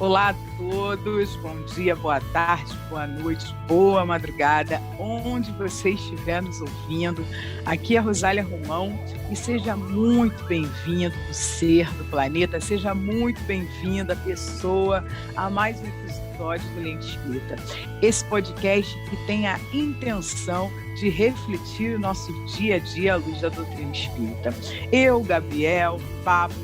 Olá a todos, bom dia, boa tarde, boa noite, boa madrugada, onde você estiver nos ouvindo. Aqui é a Rosália Romão e seja muito bem-vindo, ser do planeta, seja muito bem-vinda, pessoa, a mais um episódio do Lente Espírita. Esse podcast que tem a intenção de refletir o nosso dia a dia à luz da doutrina espírita. Eu, Gabriel, Pablo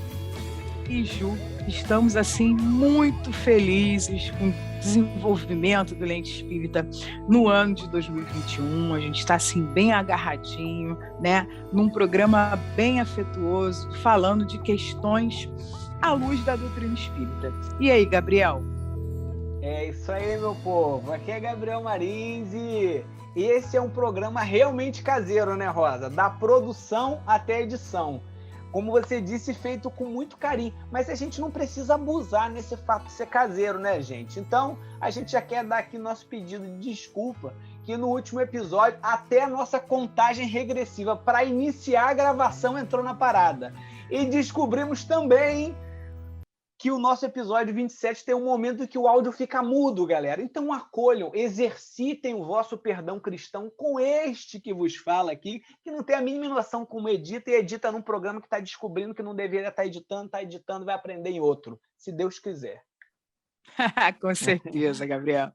e Ju, estamos assim muito felizes com o desenvolvimento do Lente Espírita no ano de 2021. A gente está assim bem agarradinho, né? Num programa bem afetuoso, falando de questões à luz da doutrina espírita. E aí, Gabriel? É isso aí, meu povo. Aqui é Gabriel Marins e esse é um programa realmente caseiro, né, Rosa? Da produção até a edição. Como você disse, feito com muito carinho. Mas a gente não precisa abusar nesse fato de ser caseiro, né, gente? Então, a gente já quer dar aqui nosso pedido de desculpa, que no último episódio, até a nossa contagem regressiva para iniciar a gravação entrou na parada. E descobrimos também que o nosso episódio 27 tem um momento que o áudio fica mudo, galera. Então acolham, exercitem o vosso perdão cristão com este que vos fala aqui, que não tem a mínima noção como edita, e edita num programa que está descobrindo que não deveria estar editando, vai aprender em outro, se Deus quiser. Com certeza, Gabriel.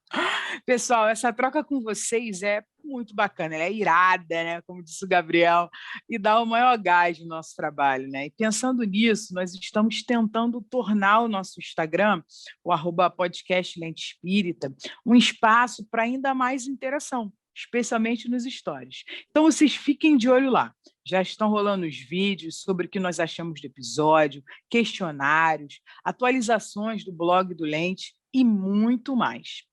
Pessoal, essa troca com vocês é muito bacana, ela é irada, né? Como disse o Gabriel, e dá o maior gás no nosso trabalho, né? E pensando nisso, nós estamos tentando tornar o nosso Instagram, o @podcast Lente Espírita, um espaço para ainda mais interação, especialmente nos stories. Então, vocês fiquem de olho lá. Já estão rolando os vídeos sobre o que nós achamos do episódio, questionários, atualizações do blog do Lente e muito mais.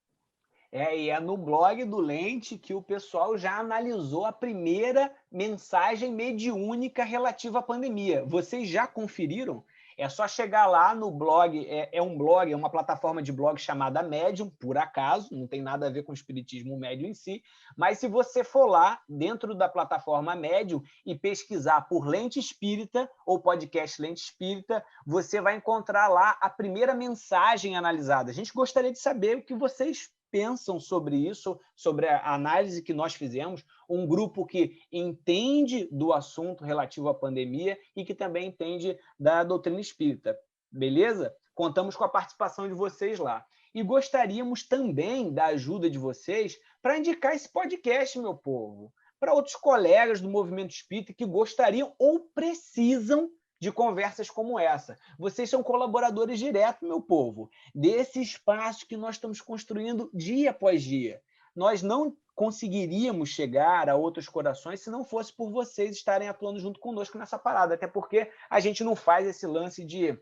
E é no blog do Lente que o pessoal já analisou a primeira mensagem mediúnica relativa à pandemia. Vocês já conferiram? É só chegar lá no blog, é um blog, é uma plataforma de blog chamada Medium, por acaso, não tem nada a ver com o espiritismo médium em si, mas se você for lá dentro da plataforma Medium e pesquisar por Lente Espírita ou podcast Lente Espírita, você vai encontrar lá a primeira mensagem analisada. A gente gostaria de saber o que vocês pensam sobre isso, sobre a análise que nós fizemos, um grupo que entende do assunto relativo à pandemia e que também entende da doutrina espírita, beleza? Contamos com a participação de vocês lá. E gostaríamos também da ajuda de vocês para indicar esse podcast, meu povo, para outros colegas do movimento espírita que gostariam ou precisam de conversas como essa. Vocês são colaboradores diretos, meu povo, desse espaço que nós estamos construindo dia após dia. Nós não conseguiríamos chegar a outros corações se não fosse por vocês estarem atuando junto conosco nessa parada, até porque a gente não faz esse lance de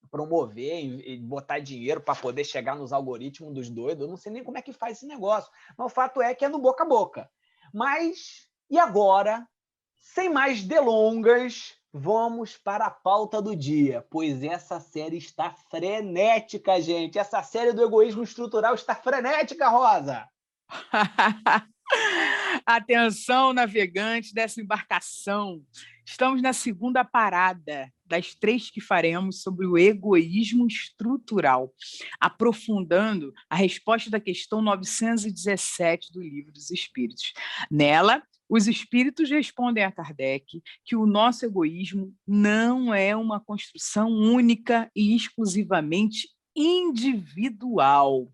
promover e botar dinheiro para poder chegar nos algoritmos dos doidos. Eu não sei nem como é que faz esse negócio, mas o fato é que é no boca a boca. Mas, e agora, sem mais delongas, vamos para a pauta do dia, pois essa série está frenética, gente. Essa série do egoísmo estrutural está frenética, Rosa. Atenção, navegantes dessa embarcação. Estamos na segunda parada das 3 que faremos sobre o egoísmo estrutural, aprofundando a resposta da questão 917 do Livro dos Espíritos. Nela, os espíritos respondem a Kardec que o nosso egoísmo não é uma construção única e exclusivamente individual.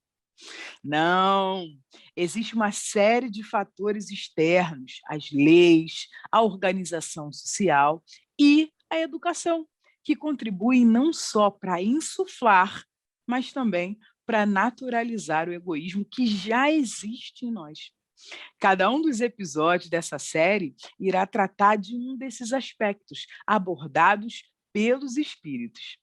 Não, existe uma série de fatores externos, as leis, a organização social e a educação, que contribuem não só para insuflar, mas também para naturalizar o egoísmo que já existe em nós. Cada um dos episódios dessa série irá tratar de um desses aspectos abordados pelos espíritos.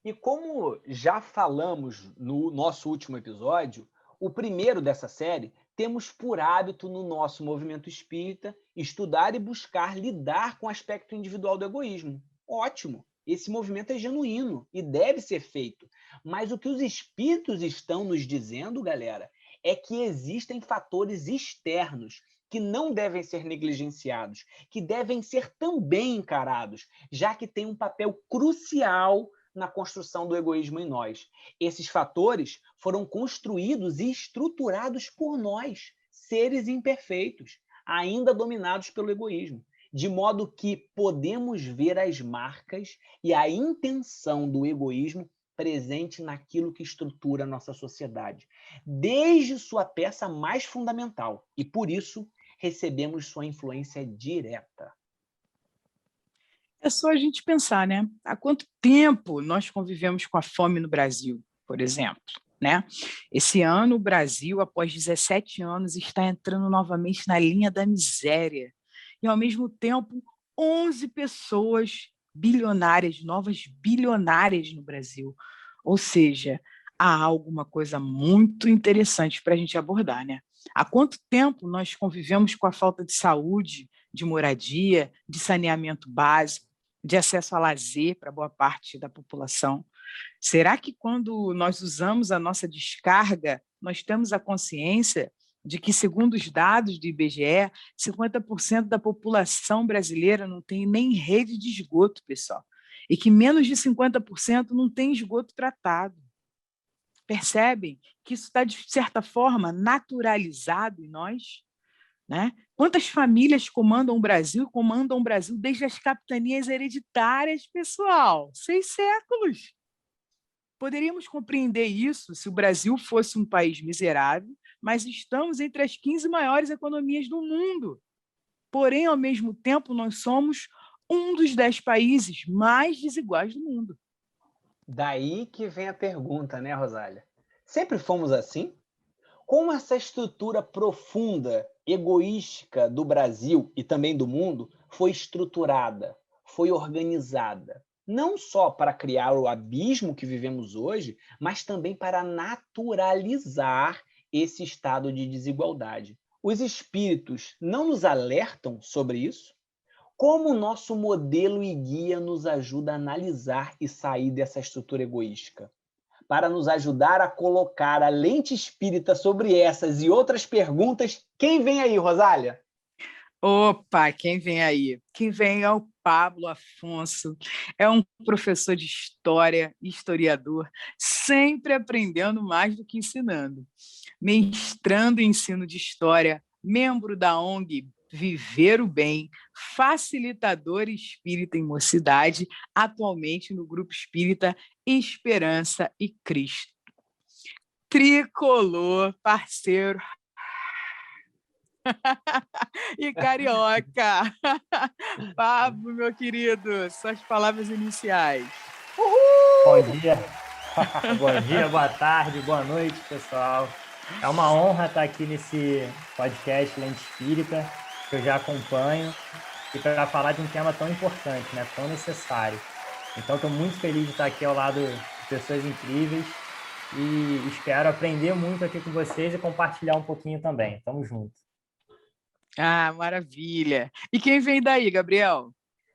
E como já falamos no nosso último episódio, o primeiro dessa série, temos por hábito no nosso movimento espírita estudar e buscar lidar com o aspecto individual do egoísmo. Ótimo! Esse movimento é genuíno e deve ser feito. Mas o que os espíritos estão nos dizendo, galera, é que existem fatores externos que não devem ser negligenciados, que devem ser também encarados, já que tem um papel crucial na construção do egoísmo em nós. Esses fatores foram construídos e estruturados por nós, seres imperfeitos, ainda dominados pelo egoísmo, de modo que podemos ver as marcas e a intenção do egoísmo presente naquilo que estrutura a nossa sociedade, desde sua peça mais fundamental, e por isso recebemos sua influência direta. É só a gente pensar, né? Há quanto tempo nós convivemos com a fome no Brasil, por exemplo, né? Esse ano, o Brasil, após 17 anos, está entrando novamente na linha da miséria. E, ao mesmo tempo, 11 pessoas bilionárias, novas bilionárias no Brasil. Ou seja, há alguma coisa muito interessante para a gente abordar, né? Há quanto tempo nós convivemos com a falta de saúde, de moradia, de saneamento básico, de acesso a lazer para boa parte da população? Será que quando nós usamos a nossa descarga, nós temos a consciência de que, segundo os dados do IBGE, 50% da população brasileira não tem nem rede de esgoto, pessoal, e que menos de 50% não tem esgoto tratado? Percebem que isso está, de certa forma, naturalizado em nós? Né? Quantas famílias comandam o Brasil desde as capitanias hereditárias, pessoal? 6 séculos. Poderíamos compreender isso se o Brasil fosse um país miserável, mas estamos entre as 15 maiores economias do mundo. Porém, ao mesmo tempo, nós somos um dos 10 países mais desiguais do mundo. Daí que vem a pergunta, né, Rosália? Sempre fomos assim? Como essa estrutura profunda, egoística do Brasil e também do mundo foi estruturada, foi organizada? Não só para criar o abismo que vivemos hoje, mas também para naturalizar esse estado de desigualdade. Os espíritos não nos alertam sobre isso? Como o nosso modelo e guia nos ajuda a analisar e sair dessa estrutura egoística? Para nos ajudar a colocar a lente espírita sobre essas e outras perguntas, quem vem aí, Rosália? Opa, quem vem aí? Quem vem é o Pablo Afonso. É um professor de história, historiador, sempre aprendendo mais do que ensinando. Mestrando em ensino de história, membro da ONG Viver o Bem, facilitador espírita em Mocidade, atualmente no grupo espírita Esperança e Cristo. Tricolor, parceiro e carioca. Pablo, meu querido, suas palavras iniciais. Uhul! Bom dia. Bom dia, boa tarde, boa noite, pessoal. É uma honra estar aqui nesse podcast Lente Espírita, que eu já acompanho, e para falar de um tema tão importante, né, tão necessário. Então, estou muito feliz de estar aqui ao lado de pessoas incríveis e espero aprender muito aqui com vocês e compartilhar um pouquinho também. Tamo junto. Ah, maravilha. E quem vem daí, Gabriel?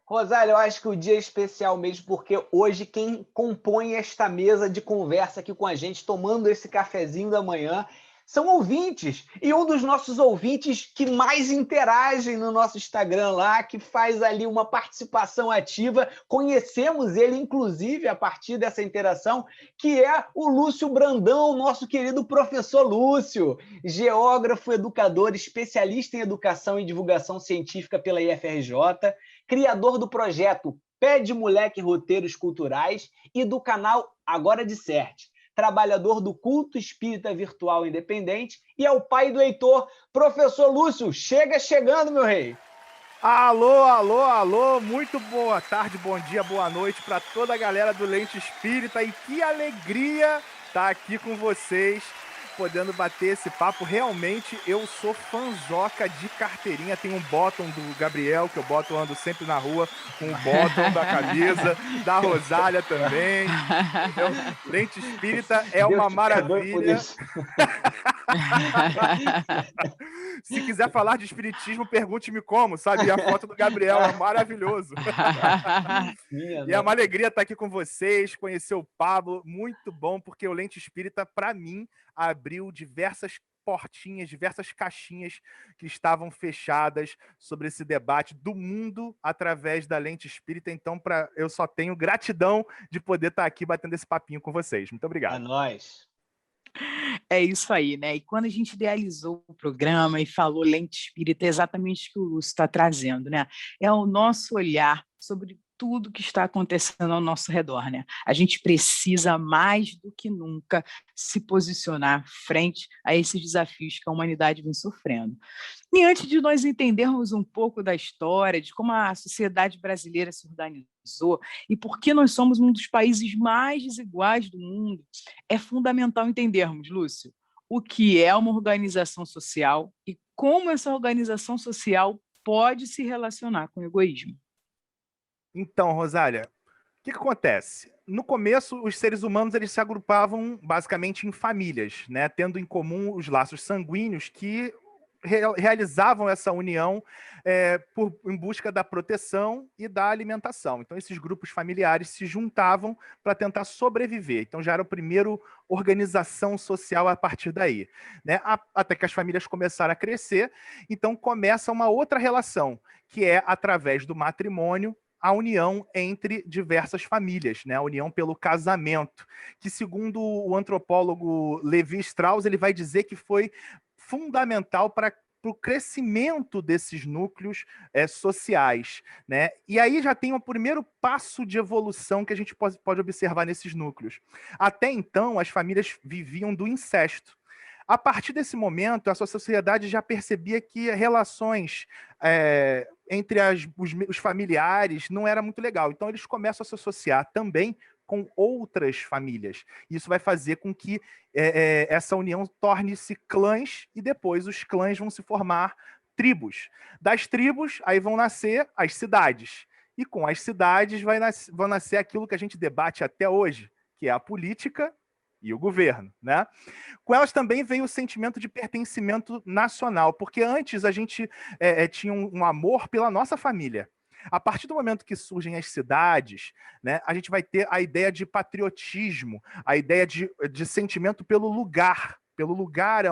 Rosália, eu acho que o dia é especial mesmo, porque hoje quem compõe esta mesa de conversa aqui com a gente, tomando esse cafezinho da manhã, são ouvintes. E um dos nossos ouvintes que mais interagem no nosso Instagram lá, que faz ali uma participação ativa, conhecemos ele, inclusive, a partir dessa interação, que é o Lúcio Brandão, nosso querido professor Lúcio, geógrafo, educador, especialista em educação e divulgação científica pela IFRJ, criador do projeto Pé de Moleque Roteiros Culturais e do canal Agora Disserte, trabalhador do culto espírita virtual independente e é o pai do Heitor. Professor Lúcio, chegando, meu rei. Alô, alô, alô, muito boa tarde, bom dia, boa noite para toda a galera do Lente Espírita e que alegria estar aqui com vocês, podendo bater esse papo. Realmente eu sou fanzoca de carteirinha, tem um bottom do Gabriel, que eu ando sempre na rua com o bottom da camisa, da Rosália também. Então, Lente Espírita é uma maravilha. Se quiser falar de espiritismo, pergunte-me como, sabe? E a foto do Gabriel é maravilhoso. E é uma alegria estar aqui com vocês, conhecer o Pablo, muito bom, porque o Lente Espírita, para mim, abriu diversas portinhas, diversas caixinhas que estavam fechadas sobre esse debate do mundo através da lente espírita. Então, eu só tenho gratidão de poder estar aqui batendo esse papinho com vocês. Muito É obrigado. nóis. É isso aí, né? E quando a gente idealizou o programa e falou lente espírita, é exatamente o que o Lúcio está trazendo, né? É o nosso olhar sobre tudo que está acontecendo ao nosso redor, né? A gente precisa mais do que nunca se posicionar frente a esses desafios que a humanidade vem sofrendo. E antes de nós entendermos um pouco da história, de como a sociedade brasileira se organizou e por que nós somos um dos países mais desiguais do mundo, é fundamental entendermos, Lúcio, o que é uma organização social e como essa organização social pode se relacionar com o egoísmo. Então, Rosália, o que acontece? No começo, os seres humanos eles se agrupavam basicamente em famílias, né? Tendo em comum os laços sanguíneos que realizavam essa união em busca da proteção e da alimentação. Então, esses grupos familiares se juntavam para tentar sobreviver. Então, já era a primeira organização social a partir daí, né? Até que as famílias começaram a crescer, então começa uma outra relação, que é através do matrimônio, a união entre diversas famílias, né? A união pelo casamento, que segundo o antropólogo Levi Strauss, ele vai dizer que foi fundamental para o crescimento desses núcleos sociais, né? E aí já tem o primeiro passo de evolução que a gente pode observar nesses núcleos. Até então, as famílias viviam do incesto. A partir desse momento, a sociedade já percebia que relações entre os familiares não era muito legal. Então, eles começam a se associar também com outras famílias. Isso vai fazer com que essa união torne-se clãs e depois os clãs vão se formar tribos. Das tribos, aí vão nascer as cidades. E com as cidades vão nascer aquilo que a gente debate até hoje, que é a política e o governo, né? Com elas também veio o sentimento de pertencimento nacional, porque antes a gente tinha um amor pela nossa família. A partir do momento que surgem as cidades, né, a gente vai ter a ideia de patriotismo, a ideia de sentimento pelo lugar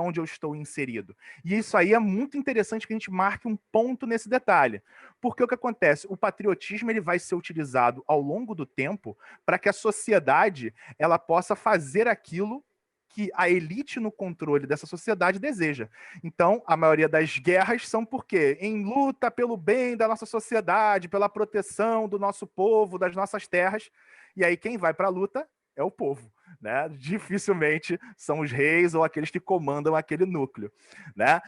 onde eu estou inserido. E isso aí é muito interessante que a gente marque um ponto nesse detalhe. Porque o que acontece? O patriotismo ele vai ser utilizado ao longo do tempo para que a sociedade ela possa fazer aquilo que a elite no controle dessa sociedade deseja. Então, a maioria das guerras são por quê? Em luta pelo bem da nossa sociedade, pela proteção do nosso povo, das nossas terras. E aí quem vai para a luta é o povo, né? Dificilmente são os reis ou aqueles que comandam aquele núcleo, né?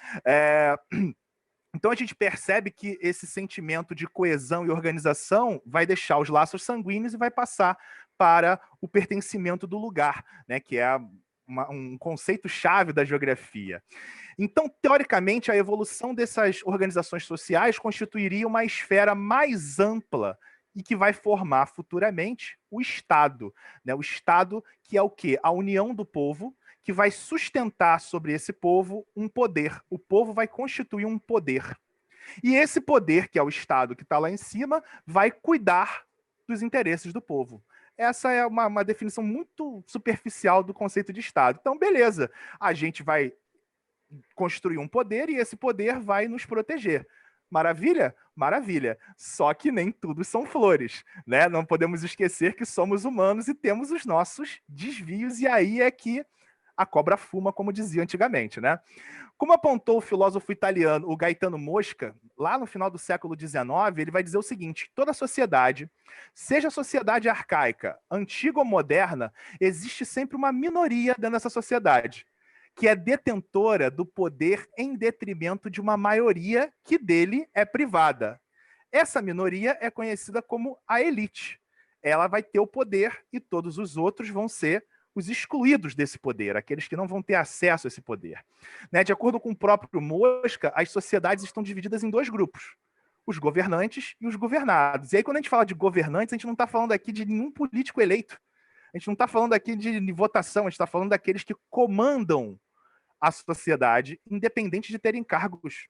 Então a gente percebe que esse sentimento de coesão e organização vai deixar os laços sanguíneos e vai passar para o pertencimento do lugar, né? Que é um conceito-chave da geografia. Então, teoricamente, a evolução dessas organizações sociais constituiria uma esfera mais ampla e que vai formar futuramente o Estado, né? O Estado que é o quê? A união do povo, que vai sustentar sobre esse povo um poder. O povo vai constituir um poder. E esse poder, que é o Estado que está lá em cima, vai cuidar dos interesses do povo. Essa é uma definição muito superficial do conceito de Estado. Então, beleza, a gente vai construir um poder e esse poder vai nos proteger. Maravilha? Maravilha. Só que nem tudo são flores, né? Não podemos esquecer que somos humanos e temos os nossos desvios, e aí é que a cobra fuma, como dizia antigamente, né? Como apontou o filósofo italiano, o Gaetano Mosca, lá no final do século XIX, ele vai dizer o seguinte: toda sociedade, seja sociedade arcaica, antiga ou moderna, existe sempre uma minoria dentro dessa sociedade, que é detentora do poder em detrimento de uma maioria que dele é privada. Essa minoria é conhecida como a elite. Ela vai ter o poder e todos os outros vão ser os excluídos desse poder, aqueles que não vão ter acesso a esse poder. Né? De acordo com o próprio Mosca, as sociedades estão divididas em dois grupos: os governantes e os governados. E aí, quando a gente fala de governantes, a gente não está falando aqui de nenhum político eleito. A gente não está falando aqui de votação, a gente está falando daqueles que comandam a sociedade, independente de terem cargos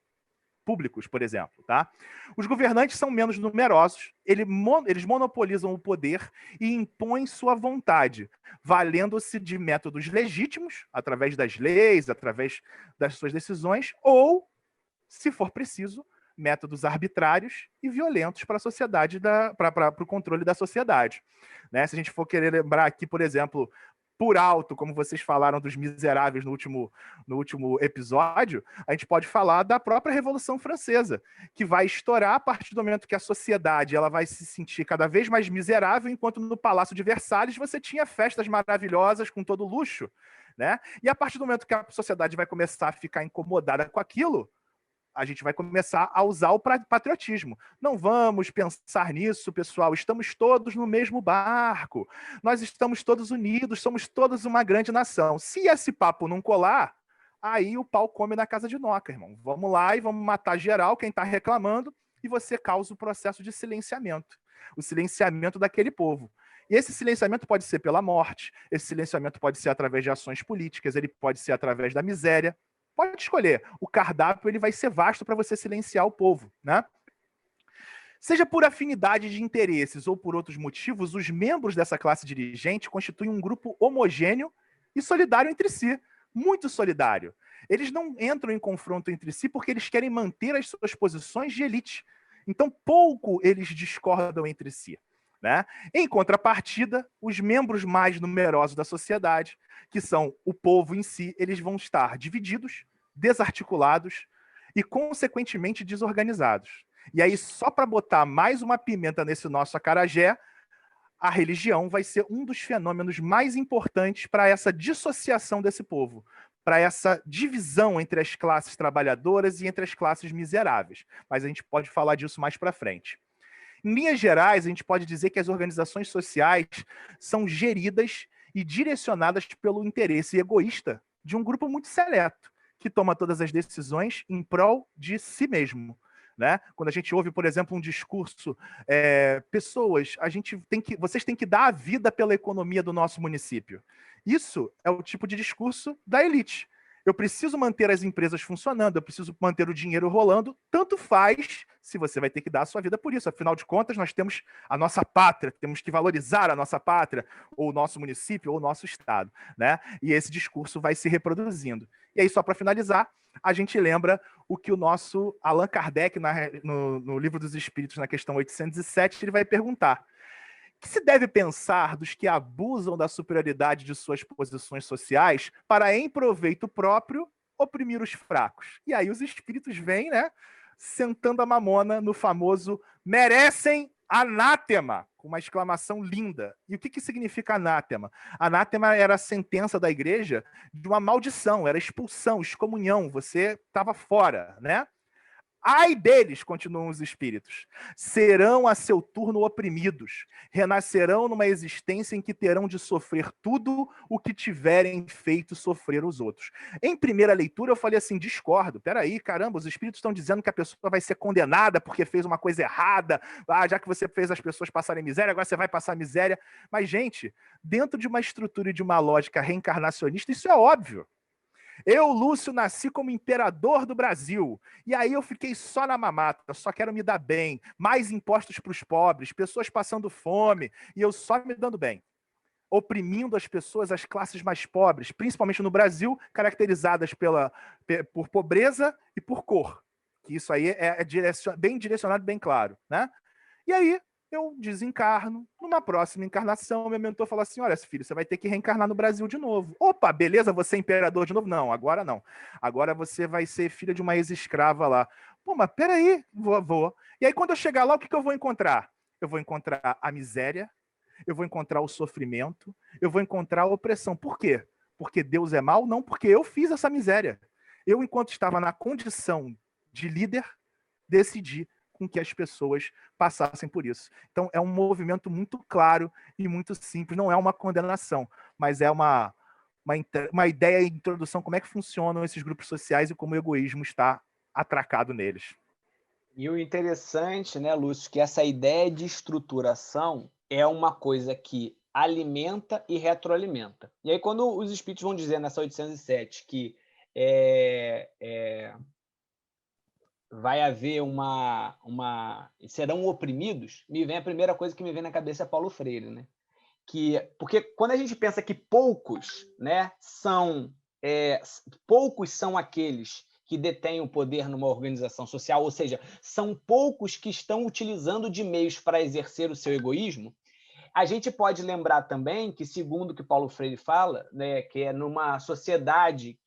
públicos, por exemplo, tá? Os governantes são menos numerosos, eles monopolizam o poder e impõem sua vontade, valendo-se de métodos legítimos, através das leis, através das suas decisões, ou, se for preciso, métodos arbitrários e violentos para a sociedade, para o controle da sociedade. Né? Se a gente for querer lembrar aqui, por exemplo, por alto, como vocês falaram dos miseráveis no último episódio, a gente pode falar da própria Revolução Francesa, que vai estourar a partir do momento que a sociedade ela vai se sentir cada vez mais miserável, enquanto no Palácio de Versalhes você tinha festas maravilhosas com todo luxo. Né? E a partir do momento que a sociedade vai começar a ficar incomodada com aquilo, a gente vai começar a usar o patriotismo. Não vamos pensar nisso, pessoal. Estamos todos no mesmo barco. Nós estamos todos unidos, somos todos uma grande nação. Se esse papo não colar, aí o pau come na casa de Noca, irmão. Vamos lá e vamos matar geral, quem está reclamando, e você causa o processo de silenciamento. O silenciamento daquele povo. E esse silenciamento pode ser pela morte, esse silenciamento pode ser através de ações políticas, ele pode ser através da miséria. Pode escolher. O cardápio ele vai ser vasto para você silenciar o povo, né? Seja por afinidade de interesses ou por outros motivos, os membros dessa classe dirigente constituem um grupo homogêneo e solidário entre si, muito solidário. Eles não entram em confronto entre si porque eles querem manter as suas posições de elite. Então, pouco eles discordam entre si. Né? Em contrapartida, os membros mais numerosos da sociedade, que são o povo em si, eles vão estar divididos, desarticulados e, consequentemente, desorganizados. E aí, só para botar mais uma pimenta nesse nosso acarajé, a religião vai ser um dos fenômenos mais importantes para essa dissociação desse povo, para essa divisão entre as classes trabalhadoras e entre as classes miseráveis. Mas a gente pode falar disso mais para frente. Em linhas gerais, a gente pode dizer que as organizações sociais são geridas e direcionadas pelo interesse egoísta de um grupo muito seleto, que toma todas as decisões em prol de si mesmo. Né? Quando a gente ouve, por exemplo, um discurso, vocês têm que dar a vida pela economia do nosso município. Isso é o tipo de discurso da elite. Eu preciso manter as empresas funcionando, eu preciso manter o dinheiro rolando, tanto faz se você vai ter que dar a sua vida por isso. Afinal de contas, nós temos a nossa pátria, temos que valorizar a nossa pátria, ou o nosso município, ou o nosso estado. Né? E esse discurso vai se reproduzindo. E aí, só para finalizar, a gente lembra o que o nosso Allan Kardec, no Livro dos Espíritos, na questão 807, ele vai perguntar. O que se deve pensar dos que abusam da superioridade de suas posições sociais para, em proveito próprio, oprimir os fracos? E aí os espíritos vêm, né, sentando a mamona no famoso merecem anátema, com uma exclamação linda. E o que significa anátema? Anátema era a sentença da igreja de uma maldição, era expulsão, excomunhão, você estava fora, né? Ai deles, continuam os espíritos, serão a seu turno oprimidos, renascerão numa existência em que terão de sofrer tudo o que tiverem feito sofrer os outros. Em primeira leitura eu falei assim, discordo, peraí, caramba, os espíritos estão dizendo que a pessoa vai ser condenada porque fez uma coisa errada, já que você fez as pessoas passarem miséria, agora você vai passar miséria. Mas, gente, dentro de uma estrutura e de uma lógica reencarnacionista, isso é óbvio. Eu, Lúcio, nasci como imperador do Brasil. E aí eu fiquei só na mamata, só quero me dar bem. Mais impostos para os pobres, pessoas passando fome, e eu só me dando bem. Oprimindo as pessoas, as classes mais pobres, principalmente no Brasil, caracterizadas por pobreza e por cor. Que isso aí é bem direcionado, bem claro. Né? E aí eu desencarno, numa próxima encarnação, meu mentor fala assim, olha, filho, você vai ter que reencarnar no Brasil de novo. Opa, beleza, você é imperador de novo? Não, agora não. Agora você vai ser filha de uma ex-escrava lá. Pô, mas peraí, vou. E aí quando eu chegar lá, o que eu vou encontrar? Eu vou encontrar a miséria, eu vou encontrar o sofrimento, eu vou encontrar a opressão. Por quê? Porque Deus é mau? Não, porque eu fiz essa miséria. Eu, enquanto estava na condição de líder, decidi com que as pessoas passassem por isso. Então, é um movimento muito claro e muito simples. Não é uma condenação, mas é uma ideia de introdução, como é que funcionam esses grupos sociais e como o egoísmo está atracado neles. E o interessante, né, Lúcio, que essa ideia de estruturação é uma coisa que alimenta e retroalimenta. E aí, quando os espíritos vão dizer nessa 807 que vai haver serão oprimidos, a primeira coisa que me vem na cabeça é Paulo Freire, né? Porque quando a gente pensa que poucos, né, poucos são aqueles que detêm o poder numa organização social, ou seja, são poucos que estão utilizando de meios para exercer o seu egoísmo, a gente pode lembrar também que, segundo o que Paulo Freire fala, né, que é numa sociedade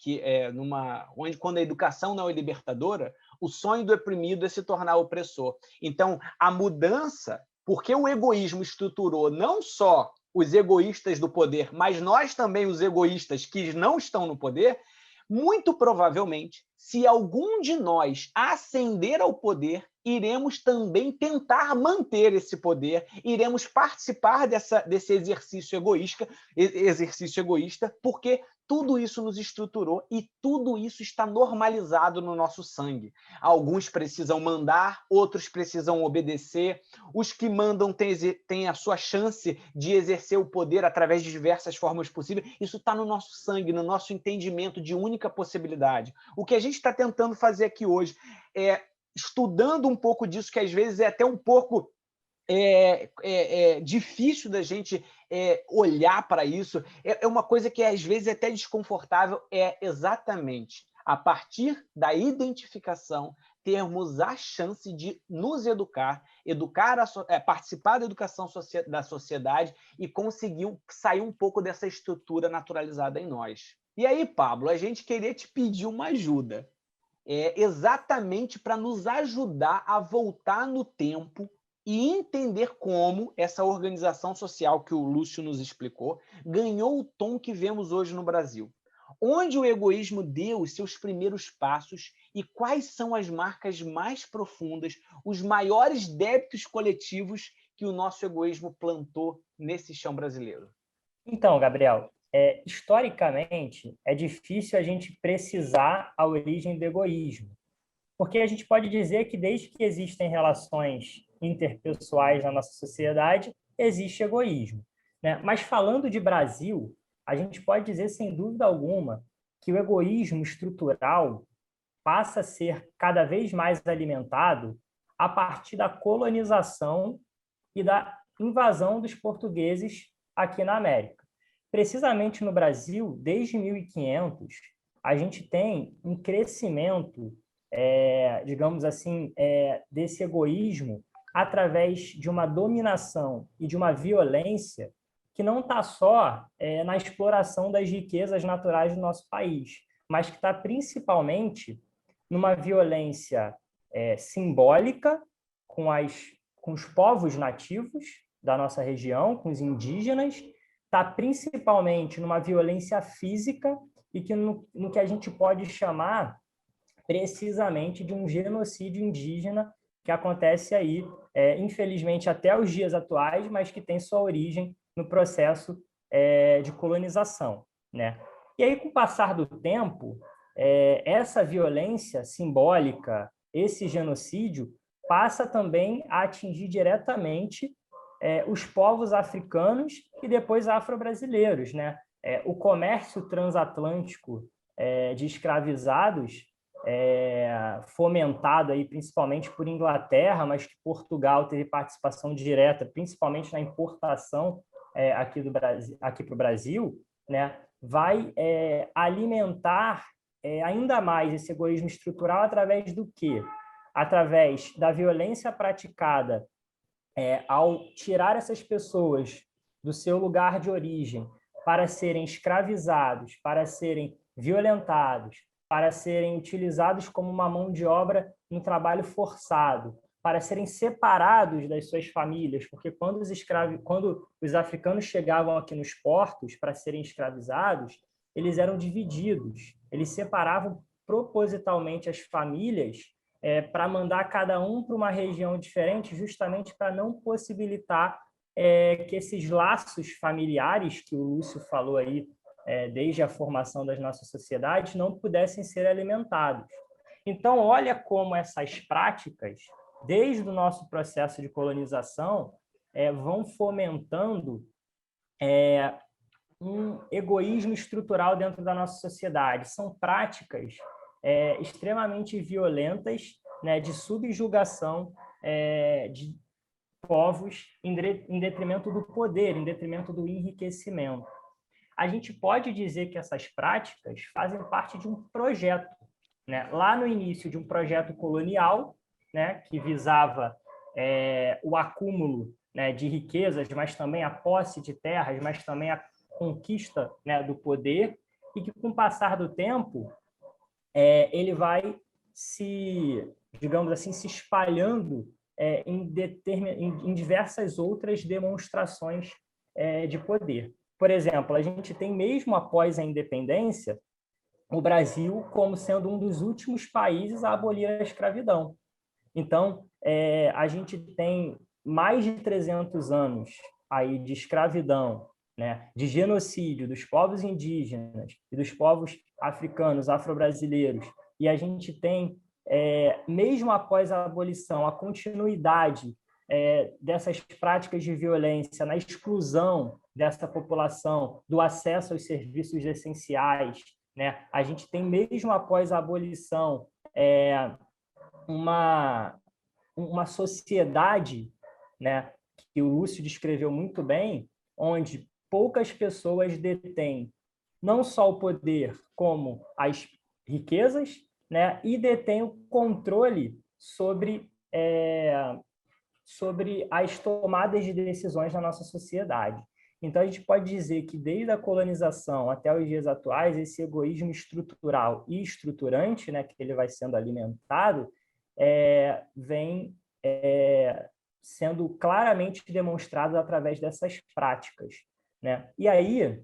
onde, quando a educação não é libertadora, o sonho do oprimido é se tornar opressor. Então, a mudança, porque o egoísmo estruturou não só os egoístas do poder, mas nós também, os egoístas que não estão no poder, muito provavelmente, se algum de nós ascender ao poder, iremos também tentar manter esse poder, iremos participar desse exercício egoísta, porque tudo isso nos estruturou e tudo isso está normalizado no nosso sangue. Alguns precisam mandar, outros precisam obedecer. Os que mandam têm a sua chance de exercer o poder através de diversas formas possíveis. Isso está no nosso sangue, no nosso entendimento de única possibilidade. O que a gente está tentando fazer aqui hoje é estudando um pouco disso, que às vezes é até um pouco difícil da gente olhar para isso, é uma coisa que às vezes é até desconfortável, é exatamente a partir da identificação termos a chance de nos educar, participar da educação da sociedade e conseguir sair um pouco dessa estrutura naturalizada em nós. E aí, Pablo, a gente queria te pedir uma ajuda, exatamente para nos ajudar a voltar no tempo e entender como essa organização social que o Lúcio nos explicou ganhou o tom que vemos hoje no Brasil. Onde o egoísmo deu os seus primeiros passos e quais são as marcas mais profundas, os maiores débitos coletivos que o nosso egoísmo plantou nesse chão brasileiro? Então, Gabriel, historicamente, é difícil a gente precisar a origem do egoísmo, porque a gente pode dizer que desde que existem relações interpessoais na nossa sociedade, existe egoísmo, né? Mas falando de Brasil, a gente pode dizer, sem dúvida alguma, que o egoísmo estrutural passa a ser cada vez mais alimentado a partir da colonização e da invasão dos portugueses aqui na América. Precisamente no Brasil, desde 1500, a gente tem um crescimento, digamos assim, desse egoísmo através de uma dominação e de uma violência que não está só na exploração das riquezas naturais do nosso país, mas que está principalmente numa violência simbólica com os povos nativos da nossa região, com os indígenas, está principalmente numa violência física e que no que a gente pode chamar precisamente de um genocídio indígena que acontece aí, infelizmente, até os dias atuais, mas que tem sua origem no processo de colonização, né? E aí, com o passar do tempo, essa violência simbólica, esse genocídio, passa também a atingir diretamente os povos africanos e depois afro-brasileiros, né? O comércio transatlântico de escravizados, fomentado aí principalmente por Inglaterra, mas que Portugal teve participação direta, principalmente na importação aqui para o Brasil, né? Vai alimentar ainda mais esse egoísmo estrutural através do quê? Através da violência praticada ao tirar essas pessoas do seu lugar de origem para serem escravizados, para serem violentados, para serem utilizados como uma mão de obra no trabalho forçado, para serem separados das suas famílias, porque quando os africanos chegavam aqui nos portos para serem escravizados, eles eram divididos, eles separavam propositalmente as famílias para mandar cada um para uma região diferente, justamente para não possibilitar que esses laços familiares que o Lúcio falou aí, desde a formação das nossas sociedades, não pudessem ser alimentados. Então, olha como essas práticas, desde o nosso processo de colonização, vão fomentando um egoísmo estrutural dentro da nossa sociedade. São práticas extremamente violentas né, de subjugação de povos em detrimento do poder, em detrimento do enriquecimento. A gente pode dizer que essas práticas fazem parte de um projeto, né? Lá no início de um projeto colonial, né, que visava o acúmulo, né, de riquezas, mas também a posse de terras, mas também a conquista, né, do poder, e que, com o passar do tempo, ele vai digamos assim, se espalhando em diversas outras demonstrações de poder. Por exemplo, a gente tem, mesmo após a independência, o Brasil como sendo um dos últimos países a abolir a escravidão. Então, a gente tem mais de 300 anos aí de escravidão, né, de genocídio dos povos indígenas e dos povos africanos, afro-brasileiros, e a gente tem, mesmo após a abolição, a continuidade dessas práticas de violência, na exclusão dessa população do acesso aos serviços essenciais, né? A gente tem, mesmo após a abolição, uma sociedade, né, que o Lúcio descreveu muito bem, onde poucas pessoas detêm não só o poder, como as riquezas, né, e detêm o controle sobre as tomadas de decisões na nossa sociedade. Então, a gente pode dizer que, desde a colonização até os dias atuais, esse egoísmo estrutural e estruturante, né, que ele vai sendo alimentado, vem sendo claramente demonstrado através dessas práticas, né? E aí,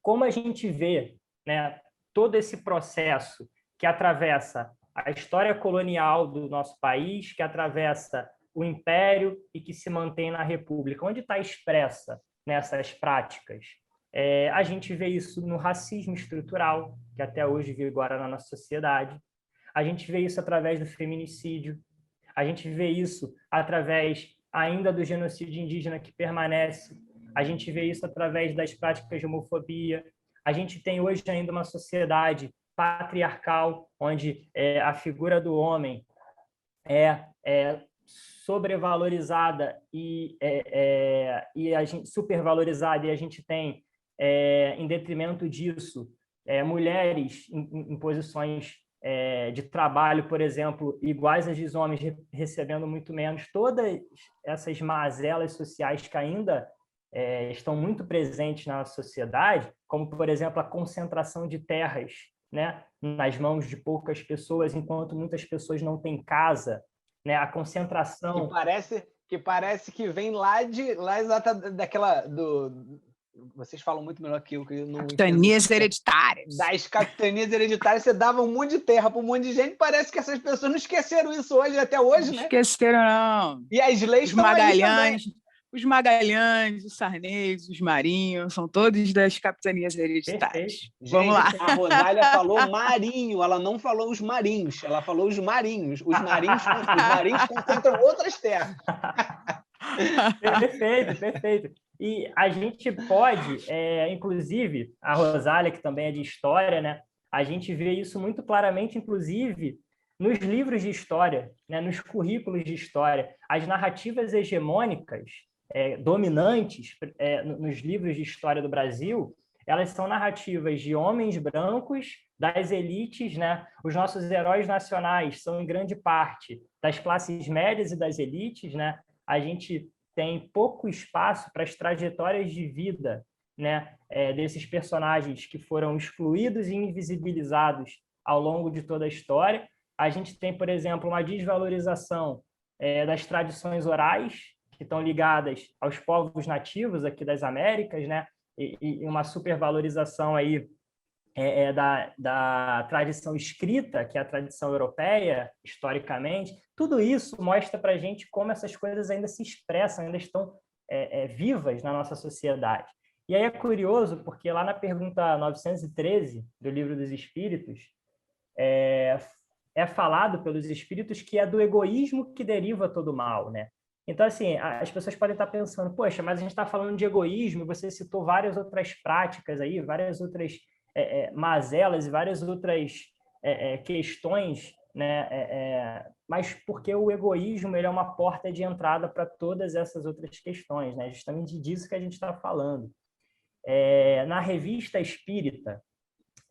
como a gente vê, né, todo esse processo que atravessa a história colonial do nosso país, que atravessa o Império e que se mantém na República, onde está expressa nessas práticas? A gente vê isso no racismo estrutural, que até hoje vigora na nossa sociedade. A gente vê isso através do feminicídio. A gente vê isso através ainda do genocídio indígena que permanece. A gente vê isso através das práticas de homofobia. A gente tem hoje ainda uma sociedade patriarcal, onde a figura do homem é sobrevalorizada e a gente supervalorizada, e a gente tem, em detrimento disso, mulheres em posições de trabalho, por exemplo, iguais às dos homens, recebendo muito menos. Todas essas mazelas sociais que ainda estão muito presentes na sociedade, como, por exemplo, a concentração de terras, né, nas mãos de poucas pessoas, enquanto muitas pessoas não têm casa, né, a concentração... Que parece que vem lá exata daquela... Vocês falam muito melhor que eu não entendo. Capitanias hereditárias. Das capitanias hereditárias, você dava um monte de terra para um monte de gente. Parece que essas pessoas não esqueceram isso até hoje, né? Esqueceram, não. E as leis estão aí também. Os Magalhães, os Sarney's, os Marinhos, são todos das capitanias hereditárias. Vamos lá. A Rosália falou marinho, ela não falou os marinhos, ela falou os marinhos. Os marinhos concentram outras terras. Perfeito. E a gente pode, inclusive, a Rosália, que também é de história, né? A gente vê isso muito claramente, inclusive, nos livros de história, né? Nos currículos de história. As narrativas hegemônicas, dominantes nos livros de história do Brasil, elas são narrativas de homens brancos, das elites, né? Os nossos heróis nacionais são, em grande parte, das classes médias e das elites, né? A gente tem pouco espaço para as trajetórias de vida, né, desses personagens que foram excluídos e invisibilizados ao longo de toda a história. A gente tem, por exemplo, uma desvalorização das tradições orais, que estão ligadas aos povos nativos aqui das Américas, né, e uma supervalorização aí da tradição escrita, que é a tradição europeia, historicamente. Tudo isso mostra para a gente como essas coisas ainda se expressam, ainda estão vivas na nossa sociedade. E aí é curioso, porque lá na pergunta 913 do Livro dos Espíritos, é falado pelos Espíritos que é do egoísmo que deriva todo mal, né? Então, assim, as pessoas podem estar pensando, poxa, mas a gente está falando de egoísmo, e você citou várias outras práticas aí, várias outras mazelas e várias outras questões, né? Mas porque o egoísmo ele é uma porta de entrada para todas essas outras questões, né? Justamente disso que a gente está falando. Na Revista Espírita,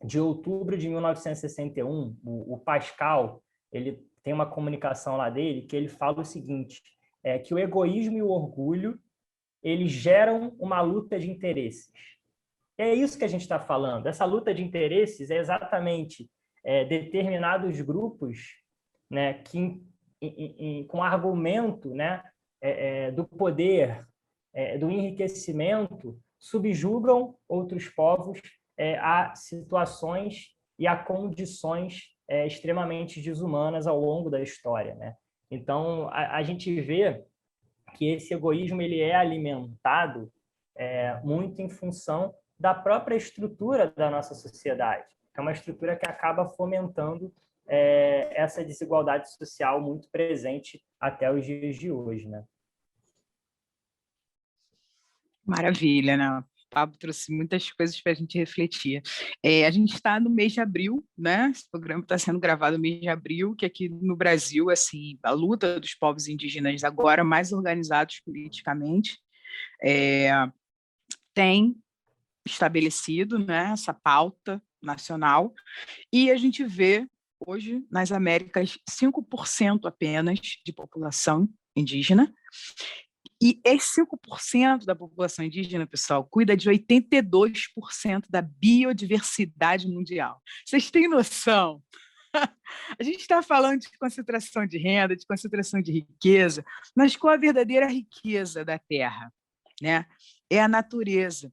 de outubro de 1961, o Pascal, ele tem uma comunicação lá dele que ele fala o seguinte, que o egoísmo e o orgulho, eles geram uma luta de interesses. É isso que a gente está falando. Essa luta de interesses é exatamente determinados grupos, né, que, com argumento, né, do poder, do enriquecimento, subjugam outros povos a situações e a condições extremamente desumanas ao longo da história, né? Então, a gente vê que esse egoísmo ele é alimentado muito em função da própria estrutura da nossa sociedade. É uma estrutura que acaba fomentando essa desigualdade social muito presente até os dias de hoje, né? Maravilha, né? O Pablo trouxe muitas coisas para a gente refletir. A gente está no mês de abril, né? Esse programa está sendo gravado no mês de abril, que aqui no Brasil, assim, a luta dos povos indígenas agora mais organizados politicamente tem estabelecido, né, essa pauta nacional, e a gente vê hoje nas Américas 5% apenas de população indígena. E esse 5% da população indígena, pessoal, cuida de 82% da biodiversidade mundial. Vocês têm noção? A gente está falando de concentração de renda, de concentração de riqueza, mas qual a verdadeira riqueza da Terra, né? É a natureza.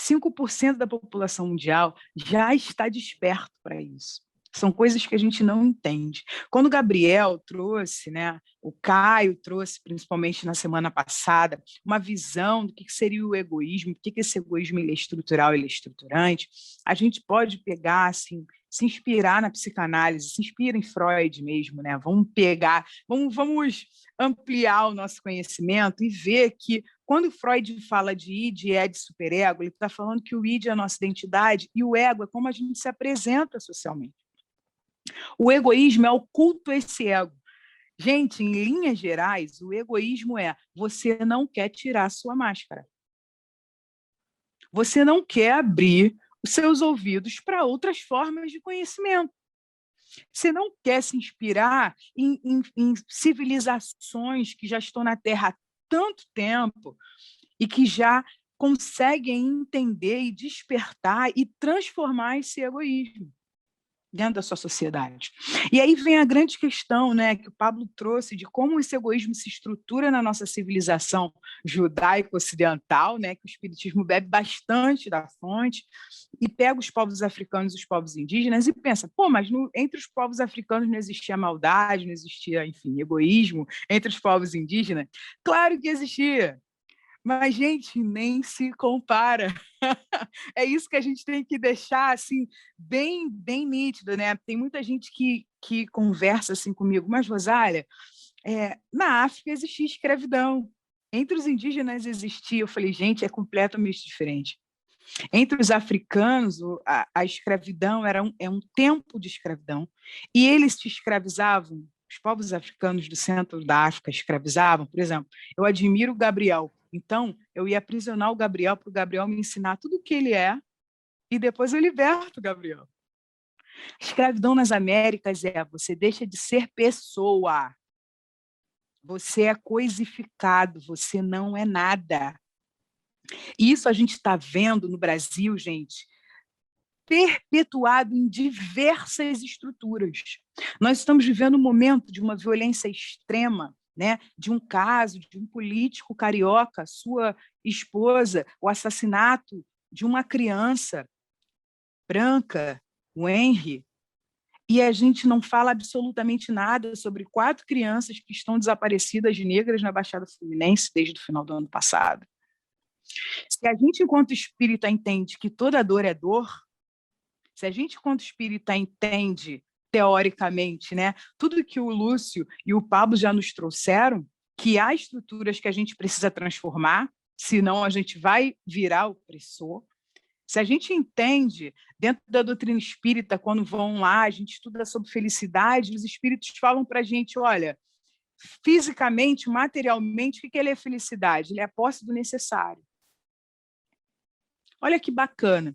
5% da população mundial já está desperto para isso. São coisas que a gente não entende. Quando o Gabriel trouxe, né, o Caio trouxe, principalmente na semana passada, uma visão do que seria o egoísmo, por que esse egoísmo ele é estrutural, ele é estruturante, a gente pode pegar, assim, se inspirar na psicanálise, se inspira em Freud mesmo, né? Vamos pegar, vamos ampliar o nosso conhecimento e ver que quando Freud fala de id e é de superego, ele está falando que o id é a nossa identidade e o ego é como a gente se apresenta socialmente. O egoísmo é o culto a esse ego. Gente, em linhas gerais, o egoísmo é você não quer tirar a sua máscara. Você não quer abrir os seus ouvidos para outras formas de conhecimento. Você não quer se inspirar em civilizações que já estão na Terra há tanto tempo e que já conseguem entender e despertar e transformar esse egoísmo dentro da sua sociedade. E aí vem a grande questão, né, que o Pablo trouxe de como esse egoísmo se estrutura na nossa civilização judaico-ocidental, né, que o espiritismo bebe bastante da fonte e pega os povos africanos e os povos indígenas e pensa, mas entre os povos africanos não existia maldade, não existia, enfim, egoísmo, entre os povos indígenas? Claro que existia. Mas, gente, nem se compara. É isso que a gente tem que deixar assim, bem nítido, né? Tem muita gente que conversa assim comigo, mas, Rosália, na África existia escravidão. Entre os indígenas existia. Eu falei, gente, é completamente diferente. Entre os africanos, a escravidão é um tempo de escravidão. E eles se escravizavam, os povos africanos do centro da África escravizavam. Por exemplo, eu admiro o Gabriel. Então, eu ia aprisionar o Gabriel para o Gabriel me ensinar tudo o que ele é e depois eu liberto o Gabriel. Escravidão nas Américas você deixa de ser pessoa. Você é coisificado, você não é nada. E isso a gente está vendo no Brasil, gente, perpetuado em diversas estruturas. Nós estamos vivendo um momento de uma violência extrema, né, de um caso de um político carioca, sua esposa, o assassinato de uma criança branca, o Henry, e a gente não fala absolutamente nada sobre 4 crianças que estão desaparecidas negras na Baixada Fluminense desde o final do ano passado. Se a gente, enquanto espírita, entende que toda dor é dor, se a gente, enquanto espírita, entende teoricamente, né, tudo que o Lúcio e o Pablo já nos trouxeram, que há estruturas que a gente precisa transformar, senão a gente vai virar opressor, Se a gente entende, dentro da doutrina espírita, quando vão lá, a gente estuda sobre felicidade, os espíritos falam para a gente, olha, fisicamente, materialmente, o que ele é felicidade? Ele é a posse do necessário. Olha que bacana.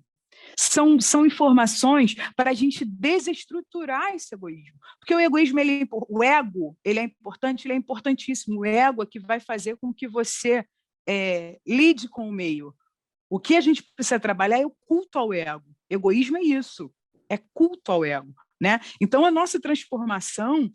São informações para a gente desestruturar esse egoísmo. Porque o egoísmo, o ego, ele é importante, ele é importantíssimo. O ego é que vai fazer com que você lide com o meio. O que a gente precisa trabalhar é o culto ao ego. Egoísmo é isso, é culto ao ego, né? Então, a nossa transformação,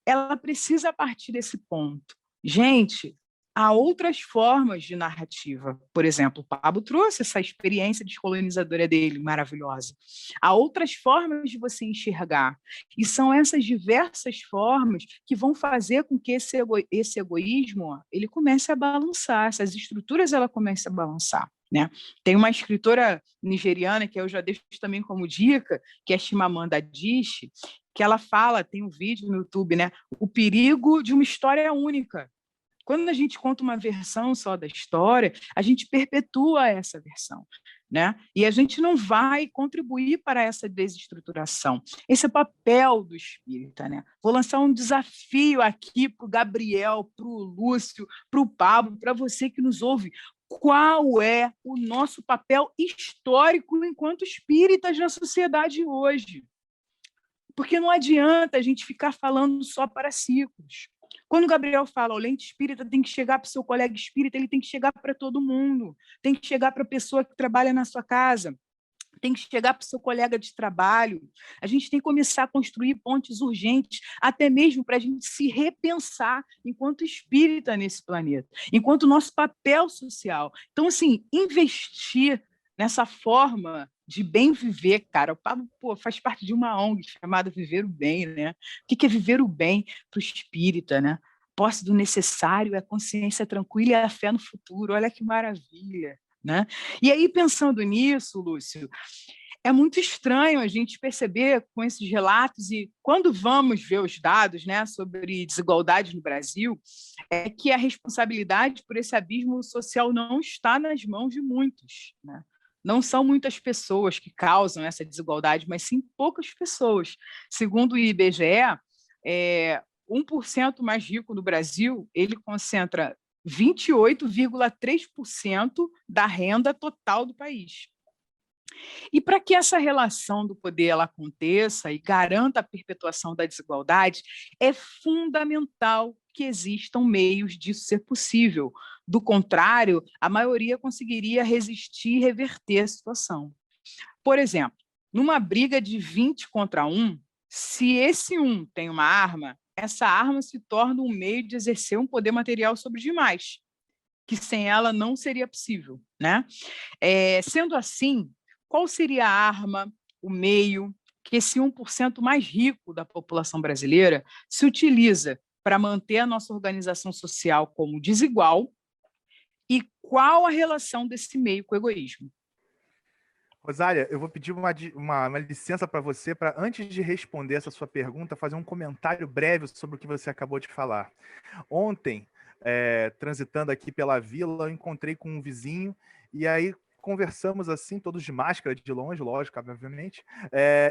ela precisa partir desse ponto. Gente, há outras formas de narrativa. Por exemplo, o Pablo trouxe essa experiência descolonizadora dele, maravilhosa. Há outras formas de você enxergar. E são essas diversas formas que vão fazer com que esse egoísmo ele comece a balançar, essas estruturas ela comece a balançar. Né? Tem uma escritora nigeriana, que eu já deixo também como dica, que é Chimamanda Adichie, que ela fala, tem um vídeo no YouTube, né? O perigo de uma história única. Quando a gente conta uma versão só da história, a gente perpetua essa versão, né? E a gente não vai contribuir para essa desestruturação. Esse é o papel do espírita, né? Vou lançar um desafio aqui para o Gabriel, para o Lúcio, para o Pablo, para você que nos ouve. Qual é o nosso papel histórico enquanto espíritas na sociedade hoje? Porque não adianta a gente ficar falando só para ciclos. Quando o Gabriel fala, o lente espírita tem que chegar para o seu colega espírita, ele tem que chegar para todo mundo, tem que chegar para a pessoa que trabalha na sua casa, tem que chegar para o seu colega de trabalho. A gente tem que começar a construir pontes urgentes, até mesmo para a gente se repensar enquanto espírita nesse planeta, enquanto nosso papel social. Então, assim, investir nessa forma de bem viver, cara. O Pablo faz parte de uma ONG chamada Viver o Bem, né? O que é viver o bem para o espírita, né? Posse do necessário, é a consciência tranquila e a fé no futuro. Olha que maravilha, né? E aí, pensando nisso, Lúcio, é muito estranho a gente perceber com esses relatos, e quando vamos ver os dados, né, sobre desigualdade no Brasil, é que a responsabilidade por esse abismo social não está nas mãos de muitos, né? Não são muitas pessoas que causam essa desigualdade, mas sim poucas pessoas. Segundo o IBGE, 1% mais rico do Brasil, ele concentra 28,3% da renda total do país. E para que essa relação do poder ela aconteça e garanta a perpetuação da desigualdade, é fundamental que existam meios disso ser possível. Do contrário, a maioria conseguiria resistir e reverter a situação. Por exemplo, numa briga de 20 contra 1, se esse 1 tem uma arma, essa arma se torna um meio de exercer um poder material sobre os demais, que sem ela não seria possível, né? Sendo assim, qual seria a arma, o meio que esse 1% mais rico da população brasileira se utiliza para manter a nossa organização social como desigual, e qual a relação desse meio com o egoísmo? Rosália, eu vou pedir uma licença para você, para, antes de responder essa sua pergunta, fazer um comentário breve sobre o que você acabou de falar. Ontem, transitando aqui pela vila, eu encontrei com um vizinho, e aí conversamos assim, todos de máscara, de longe, lógico, obviamente,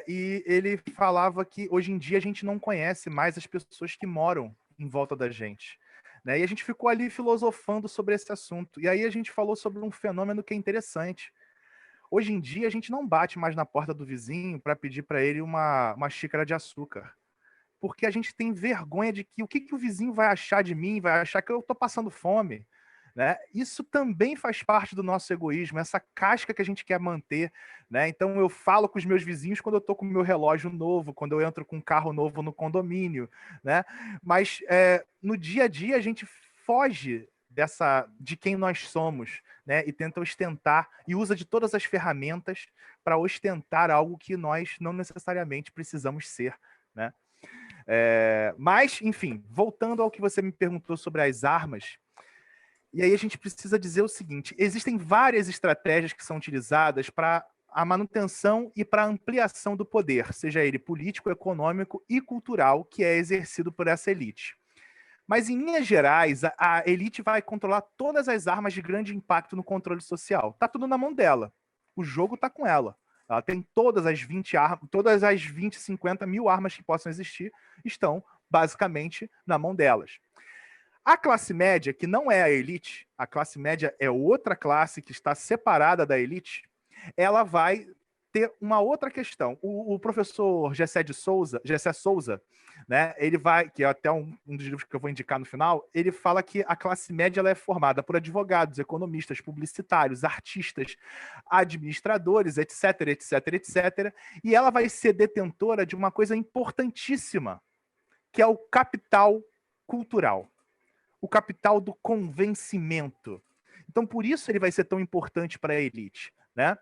e ele falava que hoje em dia a gente não conhece mais as pessoas que moram em volta da gente, né? E a gente ficou ali filosofando sobre esse assunto, e aí a gente falou sobre um fenômeno que é interessante. Hoje em dia a gente não bate mais na porta do vizinho para pedir para ele uma xícara de açúcar, porque a gente tem vergonha de que o que o vizinho vai achar de mim, vai achar que eu estou passando fome, né? Isso também faz parte do nosso egoísmo, essa casca que a gente quer manter, né? Então eu falo com os meus vizinhos quando eu estou com o meu relógio novo, quando eu entro com um carro novo no condomínio, né? Mas no dia a dia a gente foge de quem nós somos, né? E tenta ostentar e usa de todas as ferramentas para ostentar algo que nós não necessariamente precisamos ser, né? Mas, enfim, voltando ao que você me perguntou sobre as armas, e aí a gente precisa dizer o seguinte: existem várias estratégias que são utilizadas para a manutenção e para a ampliação do poder, seja ele político, econômico e cultural, que é exercido por essa elite. Mas, em linhas gerais, a elite vai controlar todas as armas de grande impacto no controle social. Está tudo na mão dela. O jogo está com ela. Ela tem todas as 20 armas, todas as 20, 50 mil armas que possam existir, estão basicamente na mão delas. A classe média, que não é a elite, a classe média é outra classe que está separada da elite, ela vai ter uma outra questão. O professor Gessé Souza, né, ele vai, que é até um dos livros que eu vou indicar no final, ele fala que a classe média ela é formada por advogados, economistas, publicitários, artistas, administradores, etc, etc, etc, e ela vai ser detentora de uma coisa importantíssima, que é o capital cultural, o capital do convencimento. Então, por isso ele vai ser tão importante para a elite, né?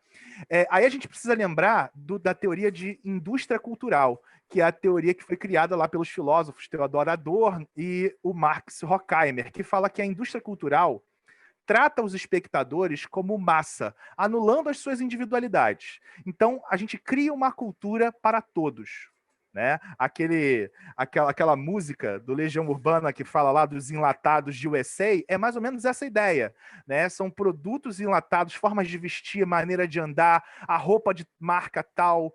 Aí a gente precisa lembrar da teoria de indústria cultural, que é a teoria que foi criada lá pelos filósofos Theodor Adorno e o Marx Horkheimer, que fala que a indústria cultural trata os espectadores como massa, anulando as suas individualidades. Então, a gente cria uma cultura para todos, né? Aquela música do Legião Urbana que fala lá dos enlatados de USA é mais ou menos essa ideia, né? São produtos enlatados, formas de vestir, maneira de andar, a roupa de marca tal.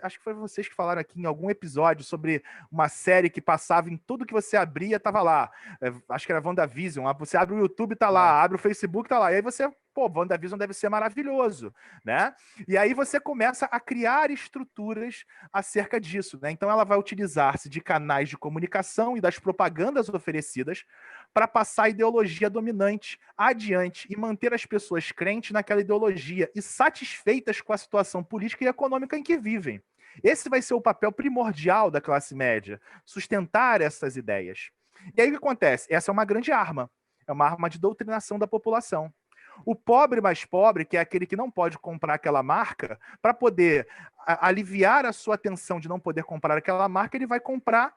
Acho que foi vocês que falaram aqui em algum episódio sobre uma série que passava em tudo que você abria, tava lá. Acho que era WandaVision. Você abre o YouTube, tá lá. Abre o Facebook, tá lá. E aí você, WandaVision deve ser maravilhoso, né? E aí você começa a criar estruturas acerca disso, né? Então ela vai utilizar-se de canais de comunicação e das propagandas oferecidas para passar a ideologia dominante adiante e manter as pessoas crentes naquela ideologia e satisfeitas com a situação política e econômica em que vivem. Esse vai ser o papel primordial da classe média, sustentar essas ideias. E aí o que acontece? Essa é uma grande arma, é uma arma de doutrinação da população. O pobre mais pobre, que é aquele que não pode comprar aquela marca, para poder aliviar a sua tensão de não poder comprar aquela marca, ele vai comprar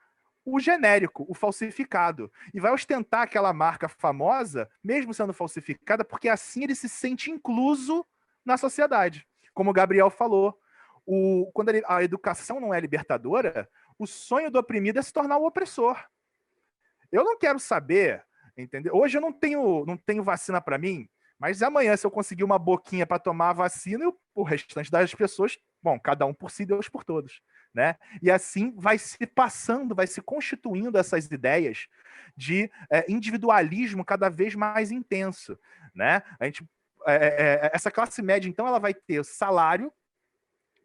o genérico, o falsificado, e vai ostentar aquela marca famosa, mesmo sendo falsificada, porque assim ele se sente incluso na sociedade. Como o Gabriel falou, quando a educação não é libertadora, o sonho do oprimido é se tornar o opressor. Eu não quero saber, entendeu? Hoje eu não tenho vacina para mim, mas amanhã, se eu conseguir uma boquinha para tomar a vacina, o restante das pessoas, bom, cada um por si, Deus por todos, né? E assim vai se passando, vai se constituindo essas ideias de individualismo cada vez mais intenso, né? Essa classe média, então, ela vai ter salário,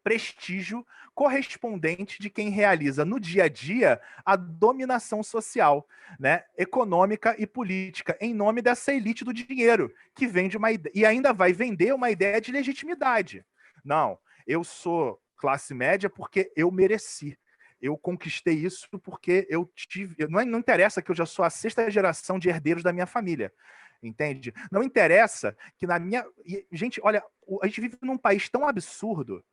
prestígio correspondente de quem realiza no dia a dia a dominação social, né, econômica e política, em nome dessa elite do dinheiro, que vende uma ideia, e ainda vai vender uma ideia de legitimidade. Não, eu sou classe média porque eu mereci. Eu conquistei isso porque eu tive... Não interessa que eu já sou a 6ª geração de herdeiros da minha família. Entende? Não interessa que na minha... Gente, olha, a gente vive num país tão absurdo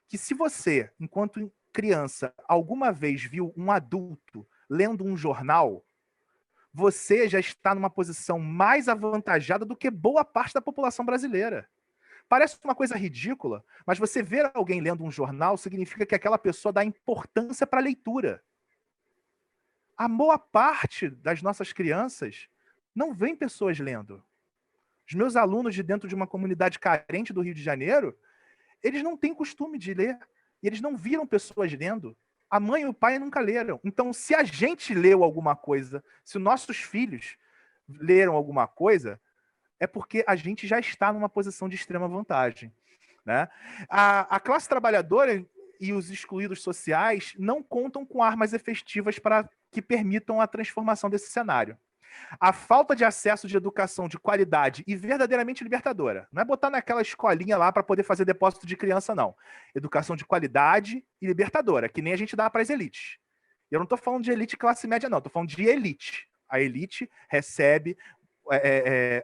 que se você, enquanto criança, alguma vez viu um adulto lendo um jornal, você já está numa posição mais avantajada do que boa parte da população brasileira. Parece uma coisa ridícula, mas você ver alguém lendo um jornal significa que aquela pessoa dá importância para a leitura. A boa parte das nossas crianças não vem pessoas lendo. Os meus alunos de dentro de uma comunidade carente do Rio de Janeiro, eles não têm costume de ler. E eles não viram pessoas lendo. A mãe e o pai nunca leram. Então, se a gente leu alguma coisa, se os nossos filhos leram alguma coisa, é porque a gente já está numa posição de extrema vantagem, né? A classe trabalhadora e os excluídos sociais não contam com armas efetivas para que permitam a transformação desse cenário. A falta de acesso de educação de qualidade e verdadeiramente libertadora. Não é botar naquela escolinha lá para poder fazer depósito de criança, não. Educação de qualidade e libertadora, que nem a gente dá para as elites. Eu não estou falando de elite classe média, não. Estou falando de elite. A elite recebe...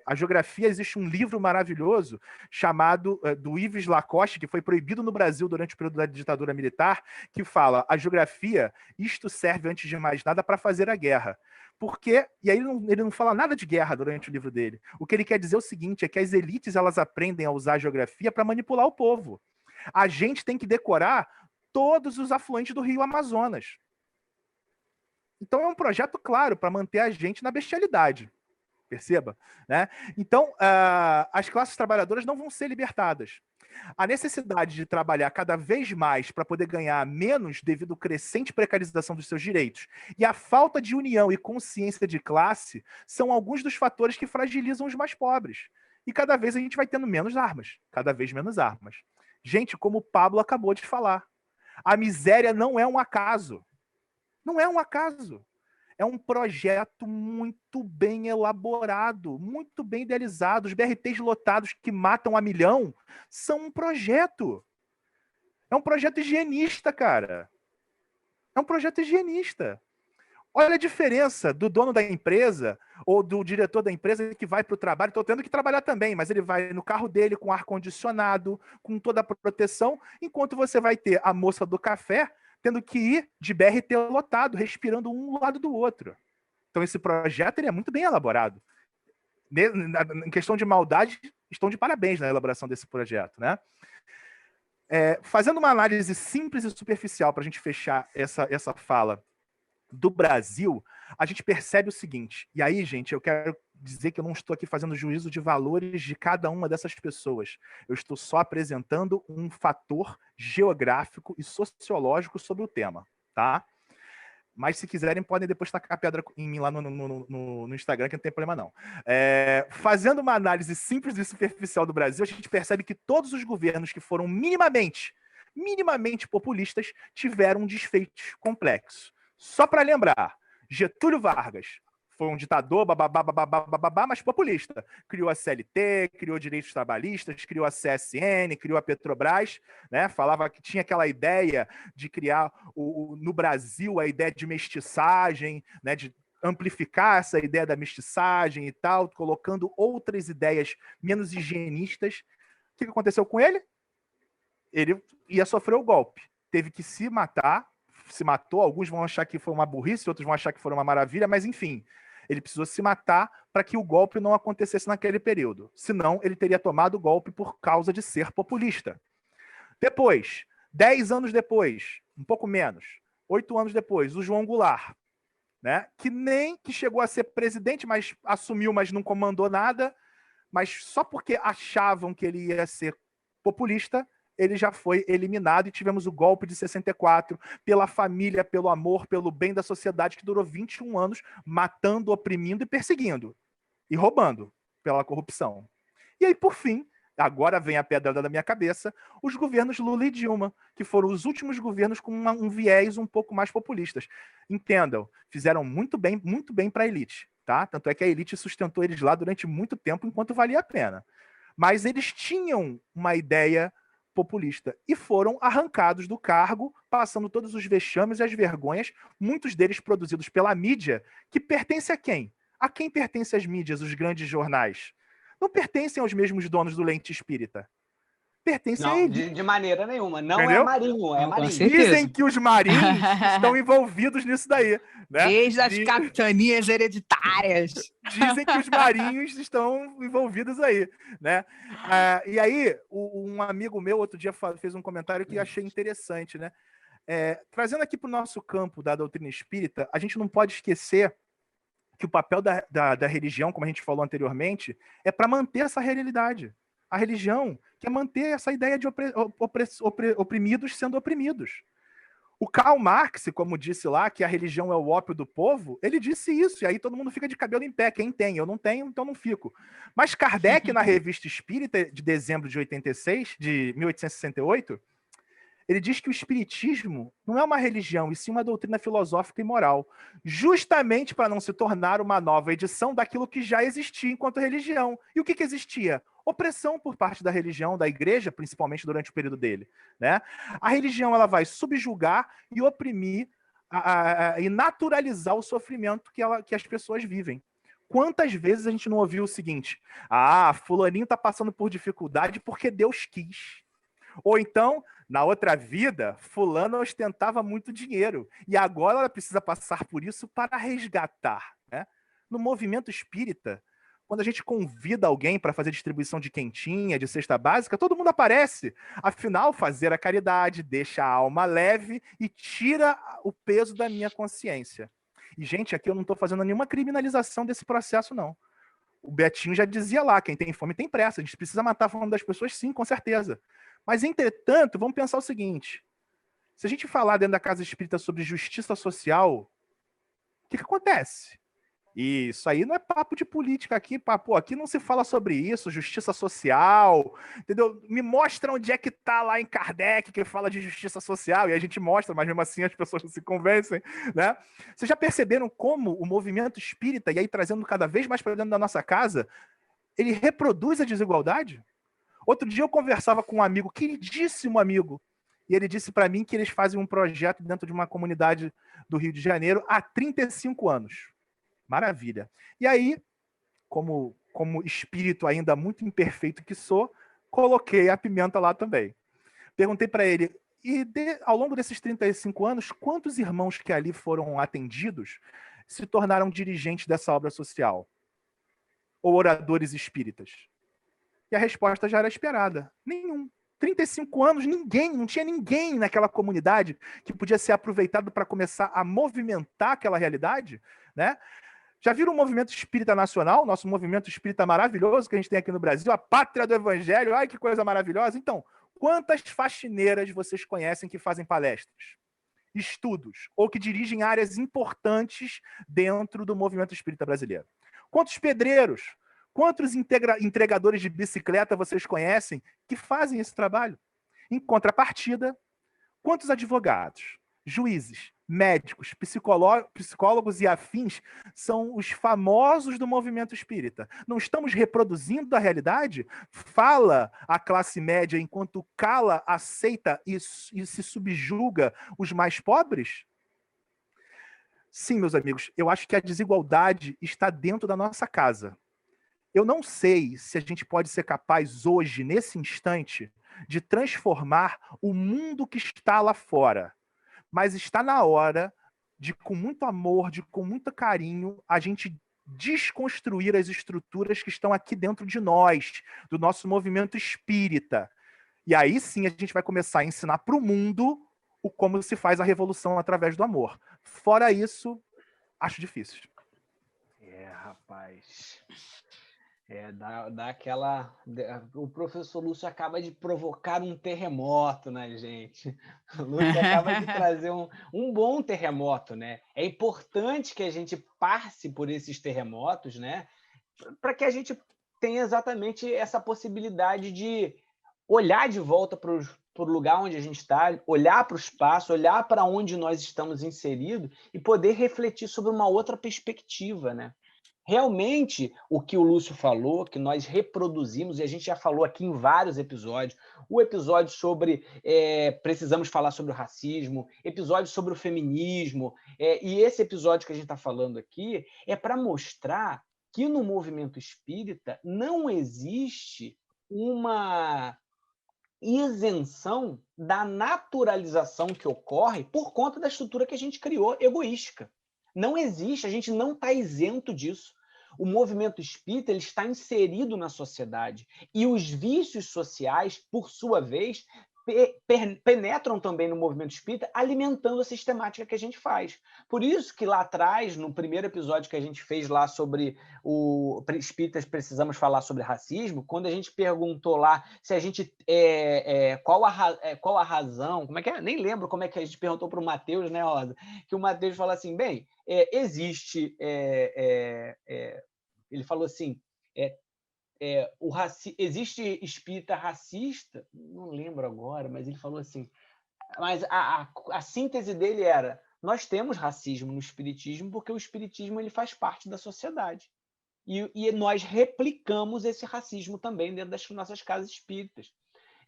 a geografia, existe um livro maravilhoso chamado do Yves Lacoste, que foi proibido no Brasil durante o período da ditadura militar, que fala: a geografia, isto serve antes de mais nada para fazer a guerra. Porque, e aí ele não fala nada de guerra durante o livro dele. O que ele quer dizer é o seguinte, é que as elites elas aprendem a usar a geografia para manipular o povo. A gente tem que decorar todos os afluentes do Rio Amazonas. Então é um projeto claro para manter a gente na bestialidade. Perceba, né? Então, as classes trabalhadoras não vão ser libertadas. A necessidade de trabalhar cada vez mais para poder ganhar menos devido à crescente precarização dos seus direitos e a falta de união e consciência de classe são alguns dos fatores que fragilizam os mais pobres. E cada vez a gente vai tendo menos armas, cada vez menos armas. Gente, como o Pablo acabou de falar, a miséria não é um acaso. Não é um acaso. É um projeto muito bem elaborado, muito bem idealizado. Os BRTs lotados que matam a milhão são um projeto. É um projeto higienista, cara. É um projeto higienista. Olha a diferença do dono da empresa ou do diretor da empresa que vai para o trabalho. Estou tendo que trabalhar também, mas ele vai no carro dele com ar-condicionado, com toda a proteção, enquanto você vai ter a moça do café tendo que ir de BRT lotado, respirando um lado do outro. Então esse projeto ele é muito bem elaborado. Em questão de maldade, estão de parabéns na elaboração desse projeto, né? Fazendo uma análise simples e superficial para a gente fechar essa fala do Brasil, a gente percebe o seguinte, e aí, gente, eu quero dizer que eu não estou aqui fazendo juízo de valores de cada uma dessas pessoas, eu estou só apresentando um fator geográfico e sociológico sobre o tema, tá? Mas se quiserem, podem depois tacar a pedra em mim lá no Instagram, que não tem problema não. Fazendo uma análise simples e superficial do Brasil, a gente percebe que todos os governos que foram minimamente populistas tiveram um desfecho complexo. Só para lembrar, Getúlio Vargas foi um ditador, mas populista. Criou a CLT, criou direitos trabalhistas, criou a CSN, criou a Petrobras, né? Falava que tinha aquela ideia de criar no Brasil a ideia de mestiçagem, né? De amplificar essa ideia da mestiçagem e tal, colocando outras ideias menos higienistas. O que aconteceu com ele? Ele ia sofrer o golpe. Teve que se matar. Se matou, alguns vão achar que foi uma burrice, outros vão achar que foi uma maravilha, mas enfim, ele precisou se matar para que o golpe não acontecesse naquele período. Senão, ele teria tomado o golpe por causa de ser populista. Depois, 10 anos depois, um pouco menos, 8 anos depois, o João Goulart, né, que chegou a ser presidente, mas assumiu, mas não comandou nada, mas só porque achavam que ele ia ser populista, ele já foi eliminado e tivemos o golpe de 64 pela família, pelo amor, pelo bem da sociedade, que durou 21 anos, matando, oprimindo e perseguindo. E roubando pela corrupção. E aí, por fim, agora vem a pedrada da minha cabeça, os governos Lula e Dilma, que foram os últimos governos com um viés um pouco mais populistas. Entendam, fizeram muito bem para a elite, tá? Tanto é que a elite sustentou eles lá durante muito tempo, enquanto valia a pena. Mas eles tinham uma ideia populista e foram arrancados do cargo, passando todos os vexames e as vergonhas, muitos deles produzidos pela mídia, que pertence a quem? A quem pertencem as mídias, os grandes jornais? Não pertencem aos mesmos donos do Lente Espírita. Pertencem a ele. De maneira nenhuma. Não. Entendeu? É Marinho, é Marinho. Dizem que os marinhos estão envolvidos nisso daí. Né? Desde as capitanias hereditárias. Dizem que os marinhos estão envolvidos aí. Né? E aí, um amigo meu outro dia fez um comentário que eu achei interessante. Né? Trazendo aqui para o nosso campo da doutrina espírita, a gente não pode esquecer que o papel da religião, como a gente falou anteriormente, é para manter essa realidade. A religião quer manter essa ideia de oprimidos sendo oprimidos. O Karl Marx, como disse lá, que a religião é o ópio do povo, ele disse isso, e aí todo mundo fica de cabelo em pé. Quem tem? Eu não tenho, então não fico. Mas Kardec, na Revista Espírita, de dezembro de 1868, ele diz que o espiritismo não é uma religião, e sim uma doutrina filosófica e moral, justamente para não se tornar uma nova edição daquilo que já existia enquanto religião. E o que existia? Opressão por parte da religião, da igreja, principalmente durante o período dele. Né? A religião ela vai subjugar e oprimir e naturalizar o sofrimento que as pessoas vivem. Quantas vezes a gente não ouviu o seguinte: fulaninho está passando por dificuldade porque Deus quis. Ou então, na outra vida, fulana ostentava muito dinheiro e agora ela precisa passar por isso para resgatar. Né? No movimento espírita, quando a gente convida alguém para fazer distribuição de quentinha, de cesta básica, todo mundo aparece. Afinal, fazer a caridade deixa a alma leve e tira o peso da minha consciência. E, gente, aqui eu não estou fazendo nenhuma criminalização desse processo, não. O Betinho já dizia lá, quem tem fome tem pressa. A gente precisa matar a fome das pessoas, sim, com certeza. Mas, entretanto, vamos pensar o seguinte. Se a gente falar dentro da Casa Espírita sobre justiça social, o que acontece? E isso aí não é papo de política aqui, papo. Aqui não se fala sobre isso, justiça social, entendeu? Me mostra onde é que tá lá em Kardec que fala de justiça social, e a gente mostra, mas mesmo assim as pessoas não se convencem, né? Vocês já perceberam como o movimento espírita, e aí trazendo cada vez mais para dentro da nossa casa, ele reproduz a desigualdade? Outro dia eu conversava com um amigo, queridíssimo amigo, e ele disse para mim que eles fazem um projeto dentro de uma comunidade do Rio de Janeiro há 35 anos. Maravilha. E aí, como espírito ainda muito imperfeito que sou, coloquei a pimenta lá também. Perguntei para ele, ao longo desses 35 anos, quantos irmãos que ali foram atendidos se tornaram dirigentes dessa obra social? Ou oradores espíritas? E a resposta já era esperada. Nenhum. 35 anos, ninguém, não tinha ninguém naquela comunidade que podia ser aproveitado para começar a movimentar aquela realidade, né? Já viram o movimento espírita nacional, nosso movimento espírita maravilhoso que a gente tem aqui no Brasil, a pátria do evangelho, ai que coisa maravilhosa. Então, quantas faxineiras vocês conhecem que fazem palestras, estudos, ou que dirigem áreas importantes dentro do movimento espírita brasileiro? Quantos pedreiros, quantos entregadores de bicicleta vocês conhecem que fazem esse trabalho? Em contrapartida, quantos advogados, juízes, médicos, psicólogos e afins são os famosos do movimento espírita? Não estamos reproduzindo a realidade? Fala a classe média enquanto cala, aceita e se subjuga os mais pobres? Sim, meus amigos, eu acho que a desigualdade está dentro da nossa casa. Eu não sei se a gente pode ser capaz hoje, nesse instante, de transformar o mundo que está lá fora. Mas está na hora de, com muito amor, com muito carinho, a gente desconstruir as estruturas que estão aqui dentro de nós, do nosso movimento espírita. E aí sim a gente vai começar a ensinar para o mundo como se faz a revolução através do amor. Fora isso, acho difícil. Rapaz... dá aquela... O professor Lúcio acaba de provocar um terremoto na gente. O Lúcio acaba de trazer um bom terremoto, né? É importante que a gente passe por esses terremotos, né? Para que a gente tenha exatamente essa possibilidade de olhar de volta para o lugar onde a gente está, olhar para o espaço, olhar para onde nós estamos inseridos e poder refletir sobre uma outra perspectiva, né? Realmente, o que o Lúcio falou, que nós reproduzimos, e a gente já falou aqui em vários episódios, o episódio sobre precisamos falar sobre o racismo, episódio sobre o feminismo, e esse episódio que a gente está falando aqui é para mostrar que no movimento espírita não existe uma isenção da naturalização que ocorre por conta da estrutura que a gente criou egoística. Não existe, a gente não está isento disso. O movimento espírita ele está inserido na sociedade. E os vícios sociais, por sua vez, penetram também no movimento espírita, alimentando a sistemática que a gente faz. Por isso que lá atrás, no primeiro episódio que a gente fez lá sobre o Espíritas Precisamos Falar sobre Racismo, quando a gente perguntou lá se a gente... qual a razão... Como é que é? Nem lembro como é que a gente perguntou para o Matheus, né, Rosa? Que o Matheus falou assim, bem, existe... ele falou assim... existe espírita racista, não lembro agora, mas ele falou assim, mas a síntese dele era, nós temos racismo no espiritismo porque o espiritismo ele faz parte da sociedade. E nós replicamos esse racismo também dentro das nossas casas espíritas.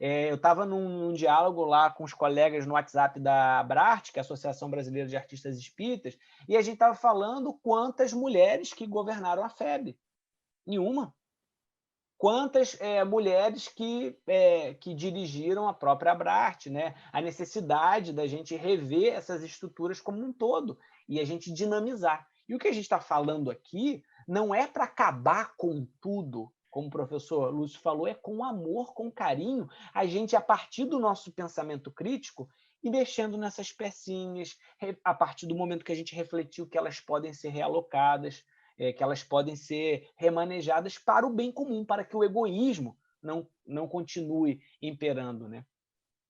Eu estava num diálogo lá com os colegas no WhatsApp da Abrarte, que é a Associação Brasileira de Artistas Espíritas, e a gente estava falando quantas mulheres que governaram a FEB. Nenhuma. Quantas mulheres que dirigiram a própria Abrarte, né? A necessidade da gente rever essas estruturas como um todo e a gente dinamizar. E o que a gente está falando aqui não é para acabar com tudo, como o professor Lúcio falou, é com amor, com carinho, a gente, a partir do nosso pensamento crítico, e mexendo nessas pecinhas, a partir do momento que a gente refletiu que elas podem ser realocadas. que elas podem ser remanejadas para o bem comum, para que o egoísmo não continue imperando, né?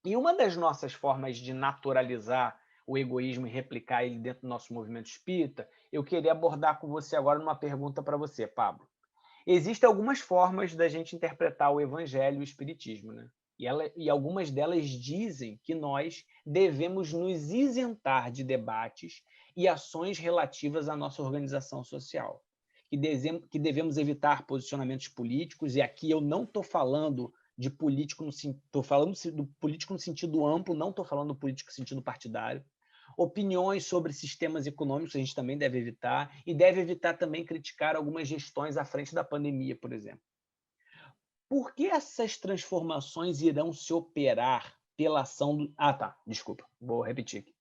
E uma das nossas formas de naturalizar o egoísmo e replicar ele dentro do nosso movimento espírita, eu queria abordar com você agora numa pergunta para você, Pablo. Existem algumas formas da gente interpretar o evangelho e o espiritismo, né? E algumas delas dizem que nós devemos nos isentar de debates e ações relativas à nossa organização social, que devemos evitar posicionamentos políticos, e aqui eu não estou falando de político, estou falando do político no sentido amplo, não estou falando do político no sentido partidário. Opiniões sobre sistemas econômicos a gente também deve evitar, e deve evitar também criticar algumas gestões à frente da pandemia, por exemplo. Por que essas transformações irão se operar pela ação do... desculpa, vou repetir aqui.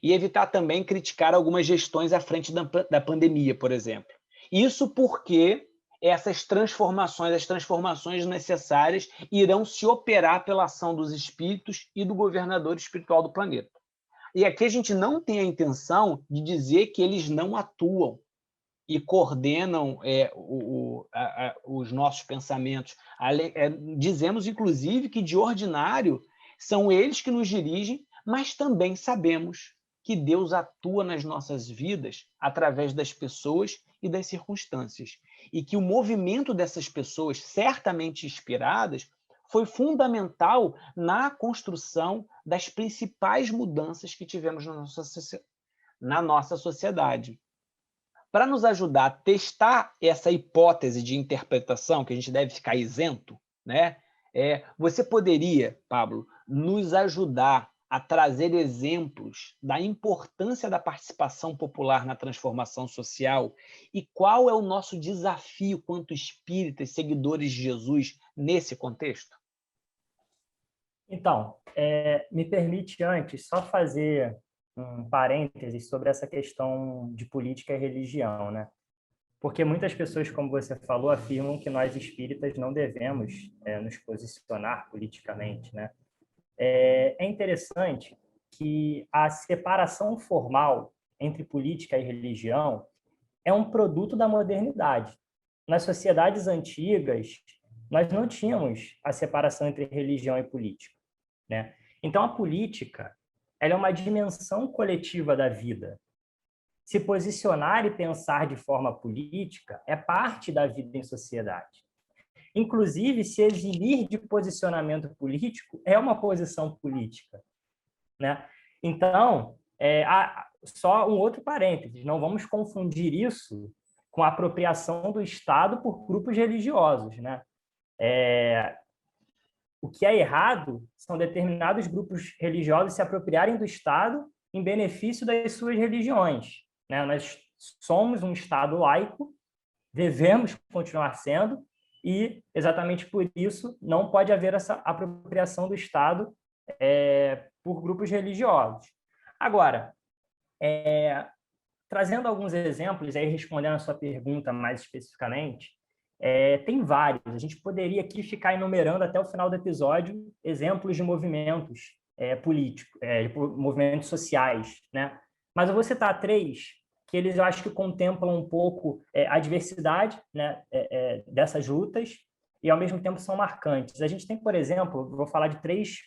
E evitar também criticar algumas gestões à frente da pandemia, por exemplo. Isso porque essas transformações, as transformações necessárias, irão se operar pela ação dos espíritos e do governador espiritual do planeta. E aqui a gente não tem a intenção de dizer que eles não atuam e coordenam os nossos pensamentos. Dizemos, inclusive, que, de ordinário, são eles que nos dirigem, mas também sabemos que Deus atua nas nossas vidas através das pessoas e das circunstâncias. E que o movimento dessas pessoas, certamente inspiradas, foi fundamental na construção das principais mudanças que tivemos na nossa sociedade. Para nos ajudar a testar essa hipótese de interpretação, que a gente deve ficar isento, né? Você poderia, Pablo, nos ajudar a trazer exemplos da importância da participação popular na transformação social e qual é o nosso desafio quanto espíritas, seguidores de Jesus, nesse contexto? Então, me permite antes só fazer um parênteses sobre essa questão de política e religião, né? Porque muitas pessoas, como você falou, afirmam que nós espíritas não devemos nos posicionar politicamente, né? É interessante que a separação formal entre política e religião é um produto da modernidade. Nas sociedades antigas, nós não tínhamos a separação entre religião e política, né? Então, a política, ela é uma dimensão coletiva da vida. Se posicionar e pensar de forma política é parte da vida em sociedade. Inclusive, se eximir de posicionamento político é uma posição política, né? Então, só um outro parênteses, não vamos confundir isso com a apropriação do Estado por grupos religiosos, né? O que é errado são determinados grupos religiosos se apropriarem do Estado em benefício das suas religiões, né? Nós somos um Estado laico, devemos continuar sendo, e, exatamente por isso, não pode haver essa apropriação do Estado por grupos religiosos. Agora, trazendo alguns exemplos, aí respondendo a sua pergunta mais especificamente, tem vários. A gente poderia aqui ficar enumerando até o final do episódio exemplos de movimentos políticos, movimentos sociais, né? Mas eu vou citar 3 que eles, eu acho que contemplam um pouco a diversidade, né, dessas lutas e, ao mesmo tempo, são marcantes. A gente tem, por exemplo, vou falar de 3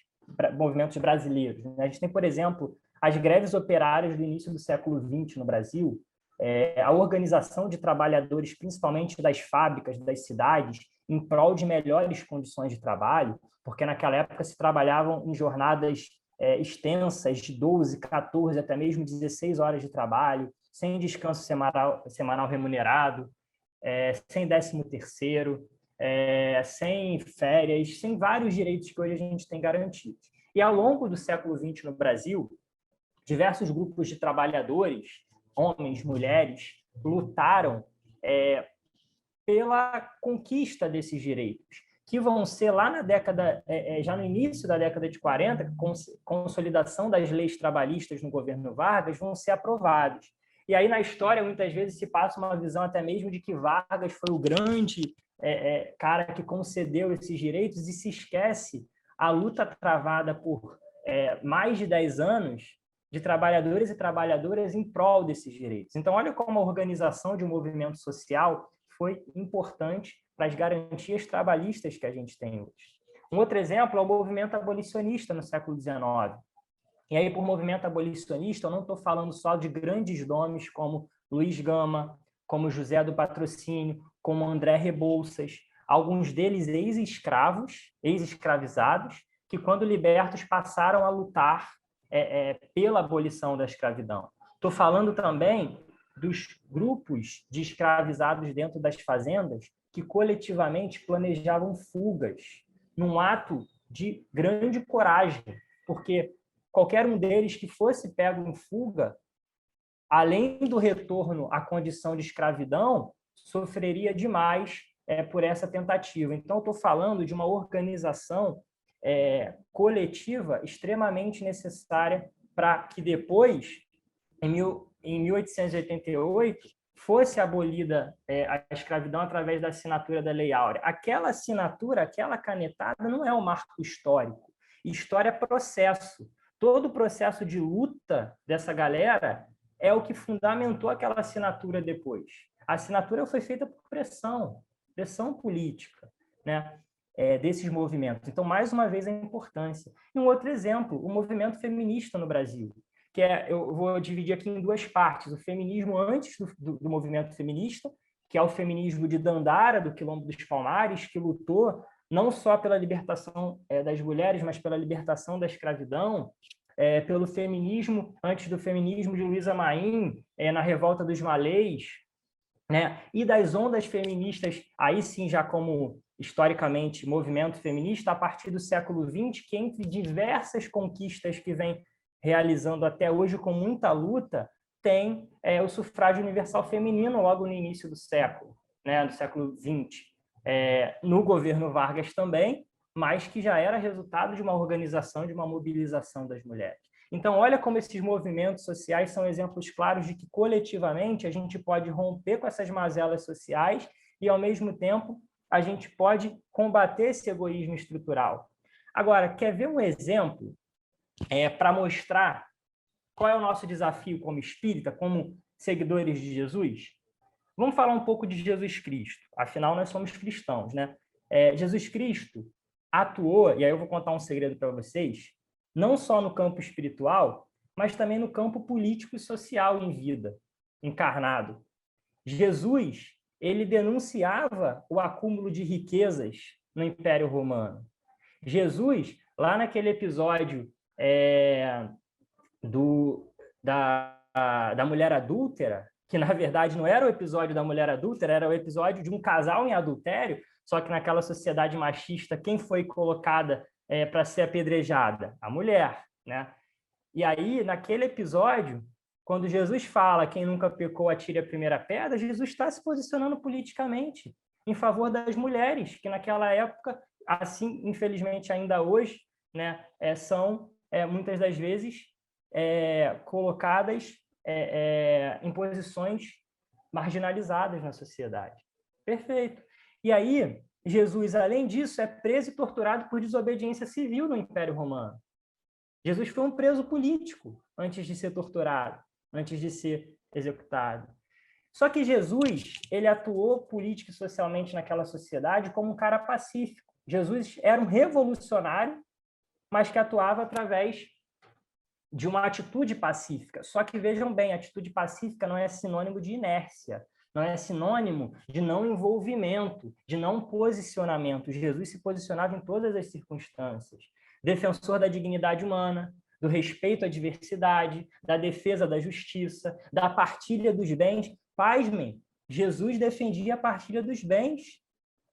movimentos brasileiros, né? A gente tem, por exemplo, as greves operárias do início do século XX no Brasil, a organização de trabalhadores, principalmente das fábricas, das cidades, em prol de melhores condições de trabalho, porque naquela época se trabalhavam em jornadas extensas de 12, 14, até mesmo 16 horas de trabalho, sem descanso semanal remunerado, sem 13º, sem férias, sem vários direitos que hoje a gente tem garantidos. E ao longo do século XX no Brasil, diversos grupos de trabalhadores, homens, mulheres, lutaram pela conquista desses direitos, que vão ser lá na década, já no início da década de 40, com consolidação das leis trabalhistas no governo Vargas, vão ser aprovados. E aí, na história, muitas vezes se passa uma visão até mesmo de que Vargas foi o grande cara que concedeu esses direitos e se esquece a luta travada por mais de 10 anos de trabalhadores e trabalhadoras em prol desses direitos. Então, olha como a organização de um movimento social foi importante para as garantias trabalhistas que a gente tem hoje. Um outro exemplo é o movimento abolicionista no século XIX. E aí, por movimento abolicionista, eu não estou falando só de grandes nomes como Luiz Gama, como José do Patrocínio, como André Rebouças, alguns deles ex-escravos, ex-escravizados, que, quando libertos, passaram a lutar pela abolição da escravidão. Estou falando também dos grupos de escravizados dentro das fazendas que coletivamente planejavam fugas, num ato de grande coragem, porque qualquer um deles que fosse pego em fuga, além do retorno à condição de escravidão, sofreria demais por essa tentativa. Então, estou falando de uma organização coletiva extremamente necessária para que depois, em 1888, fosse abolida a escravidão através da assinatura da Lei Áurea. Aquela assinatura, aquela canetada, não é um marco histórico. História é processo. Todo o processo de luta dessa galera é o que fundamentou aquela assinatura depois. A assinatura foi feita por pressão política, né, desses movimentos. Então, mais uma vez, a importância. E um outro exemplo, o movimento feminista no Brasil, que eu vou dividir aqui em duas partes. O feminismo antes do movimento feminista, que é o feminismo de Dandara, do Quilombo dos Palmares, que lutou não só pela libertação das mulheres, mas pela libertação da escravidão, pelo feminismo, antes do feminismo de Luísa Maim, na Revolta dos Malês, né? E das ondas feministas, aí sim, já como historicamente movimento feminista, a partir do século XX, que, entre diversas conquistas que vem realizando até hoje com muita luta, tem o sufrágio universal feminino logo no início do século, né, do século XX. No governo Vargas também, mas que já era resultado de uma organização, de uma mobilização das mulheres. Então, olha como esses movimentos sociais são exemplos claros de que, coletivamente, a gente pode romper com essas mazelas sociais e, ao mesmo tempo, a gente pode combater esse egoísmo estrutural. Agora, quer ver um exemplo para mostrar qual é o nosso desafio como espírita, como seguidores de Jesus? Vamos falar um pouco de Jesus Cristo. Afinal, nós somos cristãos, né? Jesus Cristo atuou, e aí eu vou contar um segredo para vocês, não só no campo espiritual, mas também no campo político e social em vida, encarnado. Jesus, ele denunciava o acúmulo de riquezas no Império Romano. Jesus, lá naquele episódio da mulher adúltera, que na verdade não era o episódio da mulher adúltera, era o episódio de um casal em adultério, só que naquela sociedade machista, quem foi colocada para ser apedrejada? A mulher, né? E aí, naquele episódio, quando Jesus fala quem nunca pecou atire a primeira pedra, Jesus está se posicionando politicamente em favor das mulheres, que naquela época, assim, infelizmente ainda hoje, né, são muitas das vezes colocadas em posições marginalizadas na sociedade. Perfeito. E aí, Jesus, além disso, é preso e torturado por desobediência civil no Império Romano. Jesus foi um preso político antes de ser torturado, antes de ser executado. Só que Jesus, ele atuou política e socialmente naquela sociedade como um cara pacífico. Jesus era um revolucionário, mas que atuava através de uma atitude pacífica. Só que, vejam bem, atitude pacífica não é sinônimo de inércia, não é sinônimo de não envolvimento, de não posicionamento. Jesus se posicionava em todas as circunstâncias. Defensor da dignidade humana, do respeito à diversidade, da defesa da justiça, da partilha dos bens. Pasmem, Jesus defendia a partilha dos bens,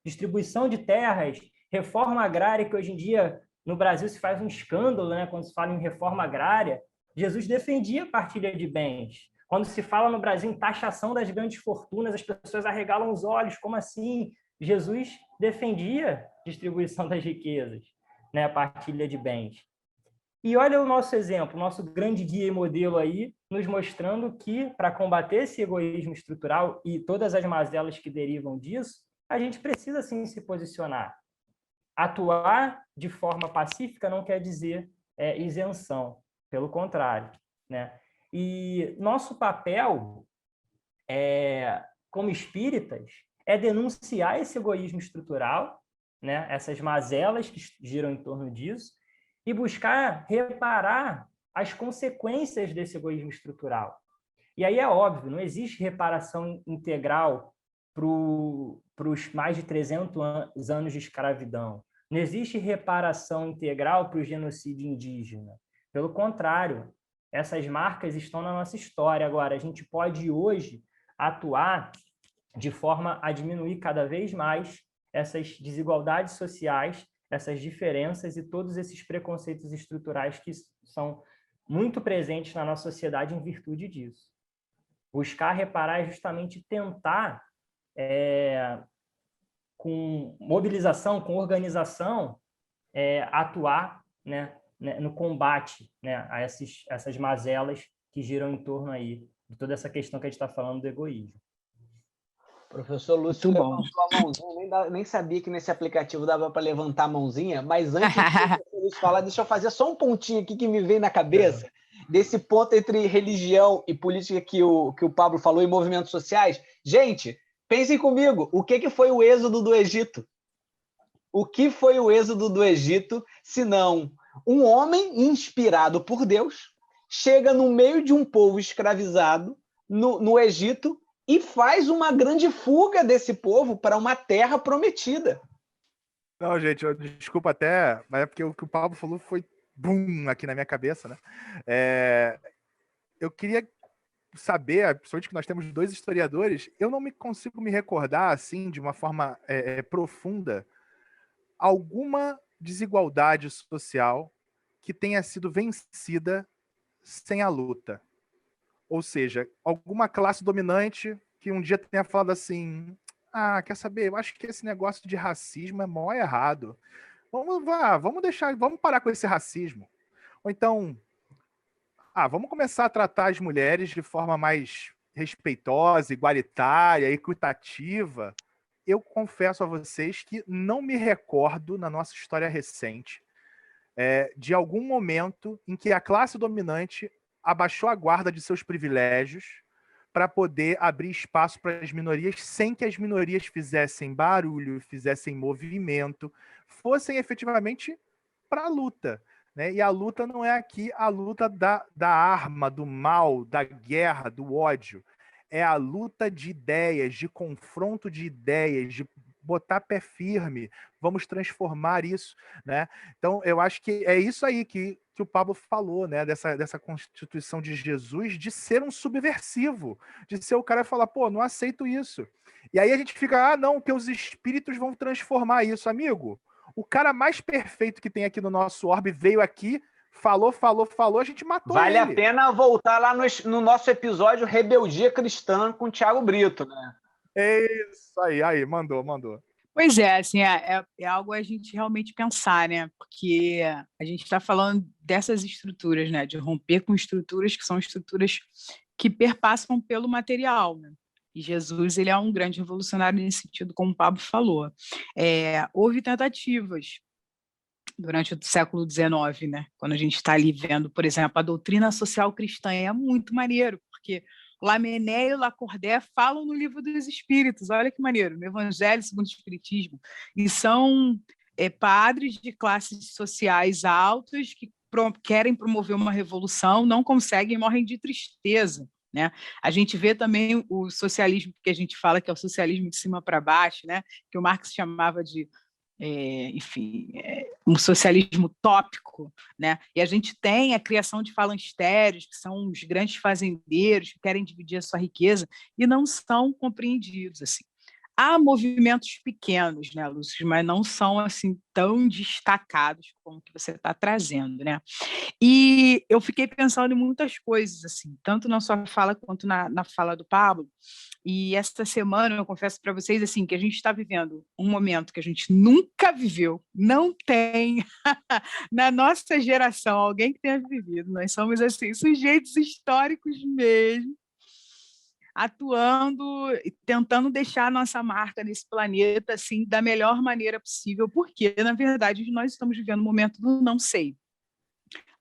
distribuição de terras, reforma agrária, que hoje em dia no Brasil se faz um escândalo, né, quando se fala em reforma agrária. Jesus defendia a partilha de bens. Quando se fala no Brasil em taxação das grandes fortunas, as pessoas arregalam os olhos. Como assim? Jesus defendia a distribuição das riquezas, né, a partilha de bens. E olha o nosso exemplo, o nosso grande guia e modelo aí, nos mostrando que, para combater esse egoísmo estrutural e todas as mazelas que derivam disso, a gente precisa, sim, se posicionar. Atuar de forma pacífica não quer dizer isenção, pelo contrário. né? E nosso papel, como espíritas, é denunciar esse egoísmo estrutural, né? Essas mazelas que giram em torno disso, e buscar reparar as consequências desse egoísmo estrutural. E aí é óbvio, não existe reparação integral para os mais de 300 anos de escravidão. Não existe reparação integral para o genocídio indígena. Pelo contrário, essas marcas estão na nossa história. Agora, a gente pode hoje atuar de forma a diminuir cada vez mais essas desigualdades sociais, essas diferenças e todos esses preconceitos estruturais que são muito presentes na nossa sociedade em virtude disso. Buscar reparar é justamente tentar, com mobilização, com organização, atuar, né, no combate, né, a essas mazelas que giram em torno aí de toda essa questão que a gente está falando do egoísmo. Professor Lúcio levantou a mãozinha, nem sabia que nesse aplicativo dava para levantar a mãozinha, mas antes de o professor Lúcio falar, deixa eu fazer só um pontinho aqui que me veio na cabeça, desse ponto entre religião e política que o Pablo falou, e movimentos sociais. Gente, pensem comigo, o que foi o êxodo do Egito? O que foi o êxodo do Egito, senão um homem inspirado por Deus chega no meio de um povo escravizado no Egito e faz uma grande fuga desse povo para uma terra prometida. Não, gente, desculpa até, mas é porque o que o Pablo falou foi bum aqui na minha cabeça, né? Eu queria saber, principalmente que nós temos 2 historiadores, eu não consigo me recordar, assim, de uma forma profunda, alguma desigualdade social que tenha sido vencida sem a luta. Ou seja, alguma classe dominante que um dia tenha falado assim, quer saber, eu acho que esse negócio de racismo é mó errado. Vamos parar com esse racismo. Ou então, vamos começar a tratar as mulheres de forma mais respeitosa, igualitária, equitativa. Eu confesso a vocês que não me recordo, na nossa história recente, de algum momento em que a classe dominante abaixou a guarda de seus privilégios para poder abrir espaço para as minorias sem que as minorias fizessem barulho, fizessem movimento, fossem efetivamente para a luta. Né? E a luta não é aqui a luta da arma, do mal, da guerra, do ódio. É a luta de ideias, de confronto de ideias, de botar pé firme, vamos transformar isso, né? Então, eu acho que é isso aí que o Pablo falou, né? Dessa constituição de Jesus, de ser um subversivo, de ser o cara falar, pô, não aceito isso. E aí a gente fica, não, que os espíritos vão transformar isso, amigo. O cara mais perfeito que tem aqui no nosso orbe veio aqui, falou, a gente matou ele. Vale a pena voltar lá no nosso episódio Rebeldia Cristã com o Thiago Brito, né? É isso aí, mandou. Pois é, assim, é algo a gente realmente pensar, né? Porque a gente está falando dessas estruturas, né? De romper com estruturas que são estruturas que perpassam pelo material, né? E Jesus, ele é um grande revolucionário nesse sentido, como o Pablo falou. Houve tentativas durante o século XIX, né? Quando a gente está ali vendo, por exemplo, a doutrina social cristã, é muito maneiro, porque Lamennais e Lacordaire falam no Livro dos Espíritos, olha que maneiro, no Evangelho segundo o Espiritismo, e são padres de classes sociais altas que querem promover uma revolução, não conseguem, morrem de tristeza. Né? A gente vê também o socialismo, que a gente fala que é o socialismo de cima para baixo, né? Que o Marx chamava de um socialismo tópico, né? E a gente tem a criação de falancérios, que são os grandes fazendeiros que querem dividir a sua riqueza e não são compreendidos. Assim. Há movimentos pequenos, né, Lúcio, mas não são assim tão destacados como que você está trazendo, né? E eu fiquei pensando em muitas coisas, assim, tanto na sua fala quanto na fala do Pablo. E esta semana, eu confesso para vocês assim, que a gente está vivendo um momento que a gente nunca viveu, não tem na nossa geração alguém que tenha vivido. Nós somos assim, sujeitos históricos mesmo, atuando e tentando deixar a nossa marca nesse planeta assim, da melhor maneira possível, porque, na verdade, nós estamos vivendo um momento do não sei.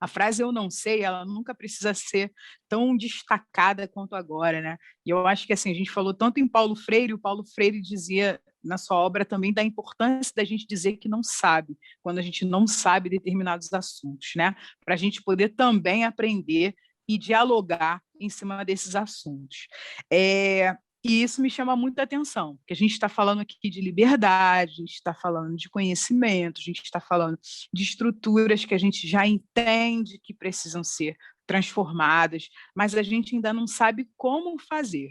A frase "eu não sei", ela nunca precisa ser tão destacada quanto agora, né? E eu acho que assim, a gente falou tanto em Paulo Freire, o Paulo Freire dizia na sua obra também da importância da gente dizer que não sabe, quando a gente não sabe determinados assuntos, né? Para a gente poder também aprender e dialogar em cima desses assuntos. E isso me chama muita atenção, porque a gente está falando aqui de liberdade, a gente está falando de conhecimento, a gente está falando de estruturas que a gente já entende que precisam ser transformadas, mas a gente ainda não sabe como fazer,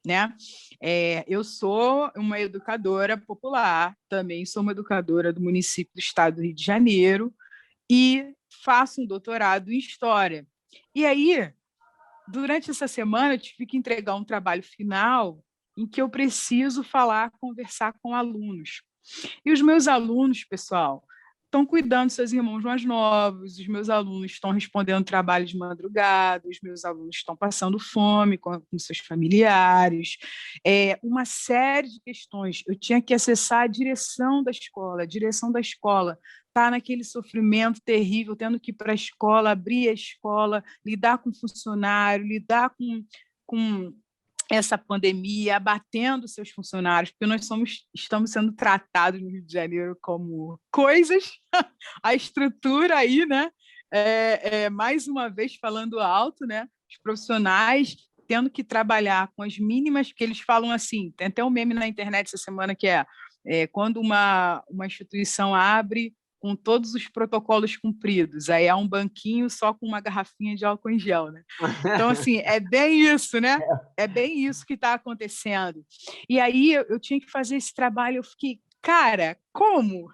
né? Eu sou uma educadora popular, também sou uma educadora do município do estado do Rio de Janeiro e faço um doutorado em História. E aí, durante essa semana, eu tive que entregar um trabalho final em que eu preciso conversar com alunos. E os meus alunos, pessoal, estão cuidando dos seus irmãos mais novos, os meus alunos estão respondendo trabalho de madrugada, os meus alunos estão passando fome com seus familiares, uma série de questões. Eu tinha que acessar a direção da escola está naquele sofrimento terrível, tendo que ir para a escola, abrir a escola, lidar com funcionário, lidar com essa pandemia, abatendo seus funcionários, porque nós estamos sendo tratados no Rio de Janeiro como coisas, a estrutura aí, né? Mais uma vez falando alto, né? Os profissionais tendo que trabalhar com as mínimas, porque eles falam assim, tem até um meme na internet essa semana que quando uma instituição abre com todos os protocolos cumpridos, aí há um banquinho só com uma garrafinha de álcool em gel, né? Então, assim, é bem isso, né? É bem isso que está acontecendo. E aí eu tinha que fazer esse trabalho, eu fiquei, cara, como?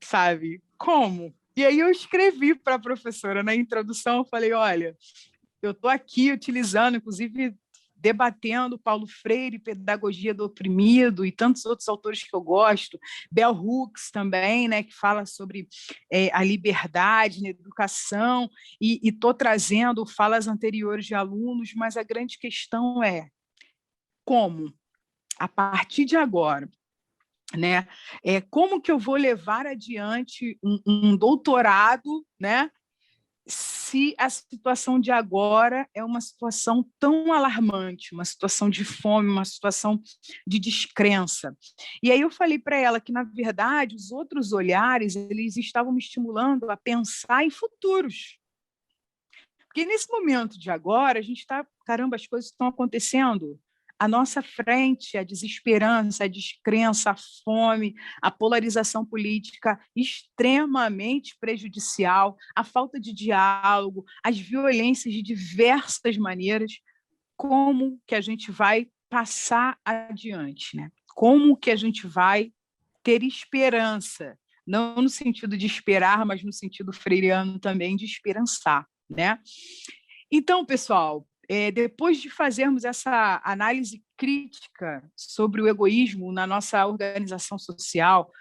Sabe? Como? E aí eu escrevi para a professora na introdução, eu falei, olha, eu estou aqui utilizando, inclusive, debatendo Paulo Freire, Pedagogia do Oprimido, e tantos outros autores que eu gosto, Bell Hooks também, né, que fala sobre a liberdade na educação, e estou trazendo falas anteriores de alunos, mas a grande questão é como, a partir de agora, né, como que eu vou levar adiante um doutorado, né, se a situação de agora é uma situação tão alarmante, uma situação de fome, uma situação de descrença. E aí eu falei para ela que, na verdade, os outros olhares eles estavam me estimulando a pensar em futuros. Porque nesse momento de agora, a gente está, caramba, as coisas estão acontecendo à nossa frente, a desesperança, a descrença, a fome, a polarização política extremamente prejudicial, a falta de diálogo, as violências de diversas maneiras. Como que a gente vai passar adiante, né? Como que a gente vai ter esperança, não no sentido de esperar, mas no sentido freiriano também de esperançar, né? Então, pessoal, depois de fazermos essa análise crítica sobre o egoísmo na nossa organização social,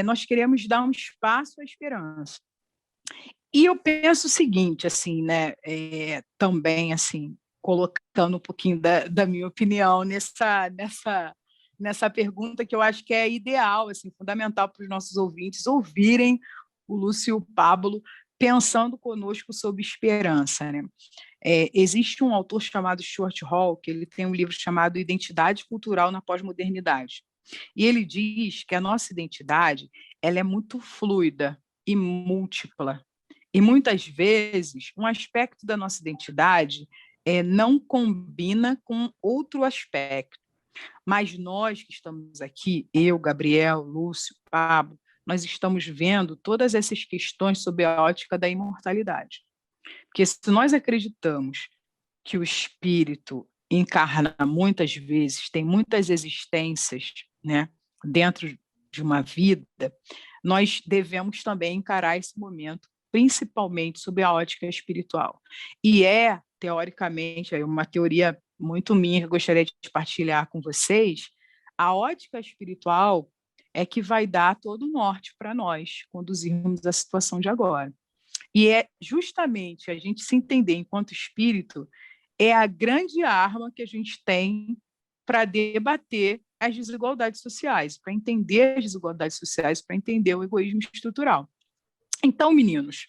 nós queremos dar um espaço à esperança. E eu penso o seguinte, assim, né, também, assim, colocando um pouquinho da minha opinião nessa pergunta que eu acho que é ideal, assim, fundamental para os nossos ouvintes ouvirem o Lúcio e o Pablo pensando conosco sobre esperança, né? Existe um autor chamado Stuart Hall, que ele tem um livro chamado Identidade Cultural na Pós-Modernidade. E ele diz que a nossa identidade ela é muito fluida e múltipla. E muitas vezes um aspecto da nossa identidade não combina com outro aspecto. Mas nós que estamos aqui, eu, Gabriel, Lúcio, Pablo, nós estamos vendo todas essas questões sob a ótica da imortalidade. Porque se nós acreditamos que o espírito encarna muitas vezes, tem muitas existências, né, dentro de uma vida, nós devemos também encarar esse momento, principalmente sob a ótica espiritual. E teoricamente, uma teoria muito minha que eu gostaria de partilhar com vocês, a ótica espiritual é que vai dar todo o norte para nós conduzirmos a situação de agora. E justamente a gente se entender enquanto espírito é a grande arma que a gente tem para debater as desigualdades sociais, para entender as desigualdades sociais, para entender o egoísmo estrutural. Então, meninos,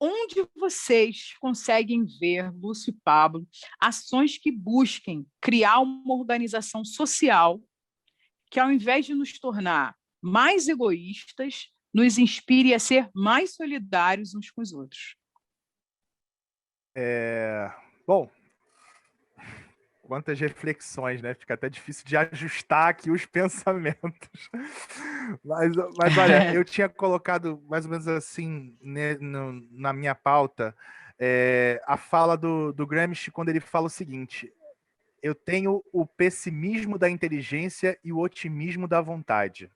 onde vocês conseguem ver, Lúcio e Pablo, ações que busquem criar uma organização social que, ao invés de nos tornar mais egoístas, nos inspire a ser mais solidários uns com os outros? Bom, quantas reflexões, né? Fica até difícil de ajustar aqui os pensamentos. Mas olha, eu tinha colocado mais ou menos assim, né, na minha pauta, a fala do Gramsci, quando ele fala o seguinte: eu tenho o pessimismo da inteligência e o otimismo da vontade.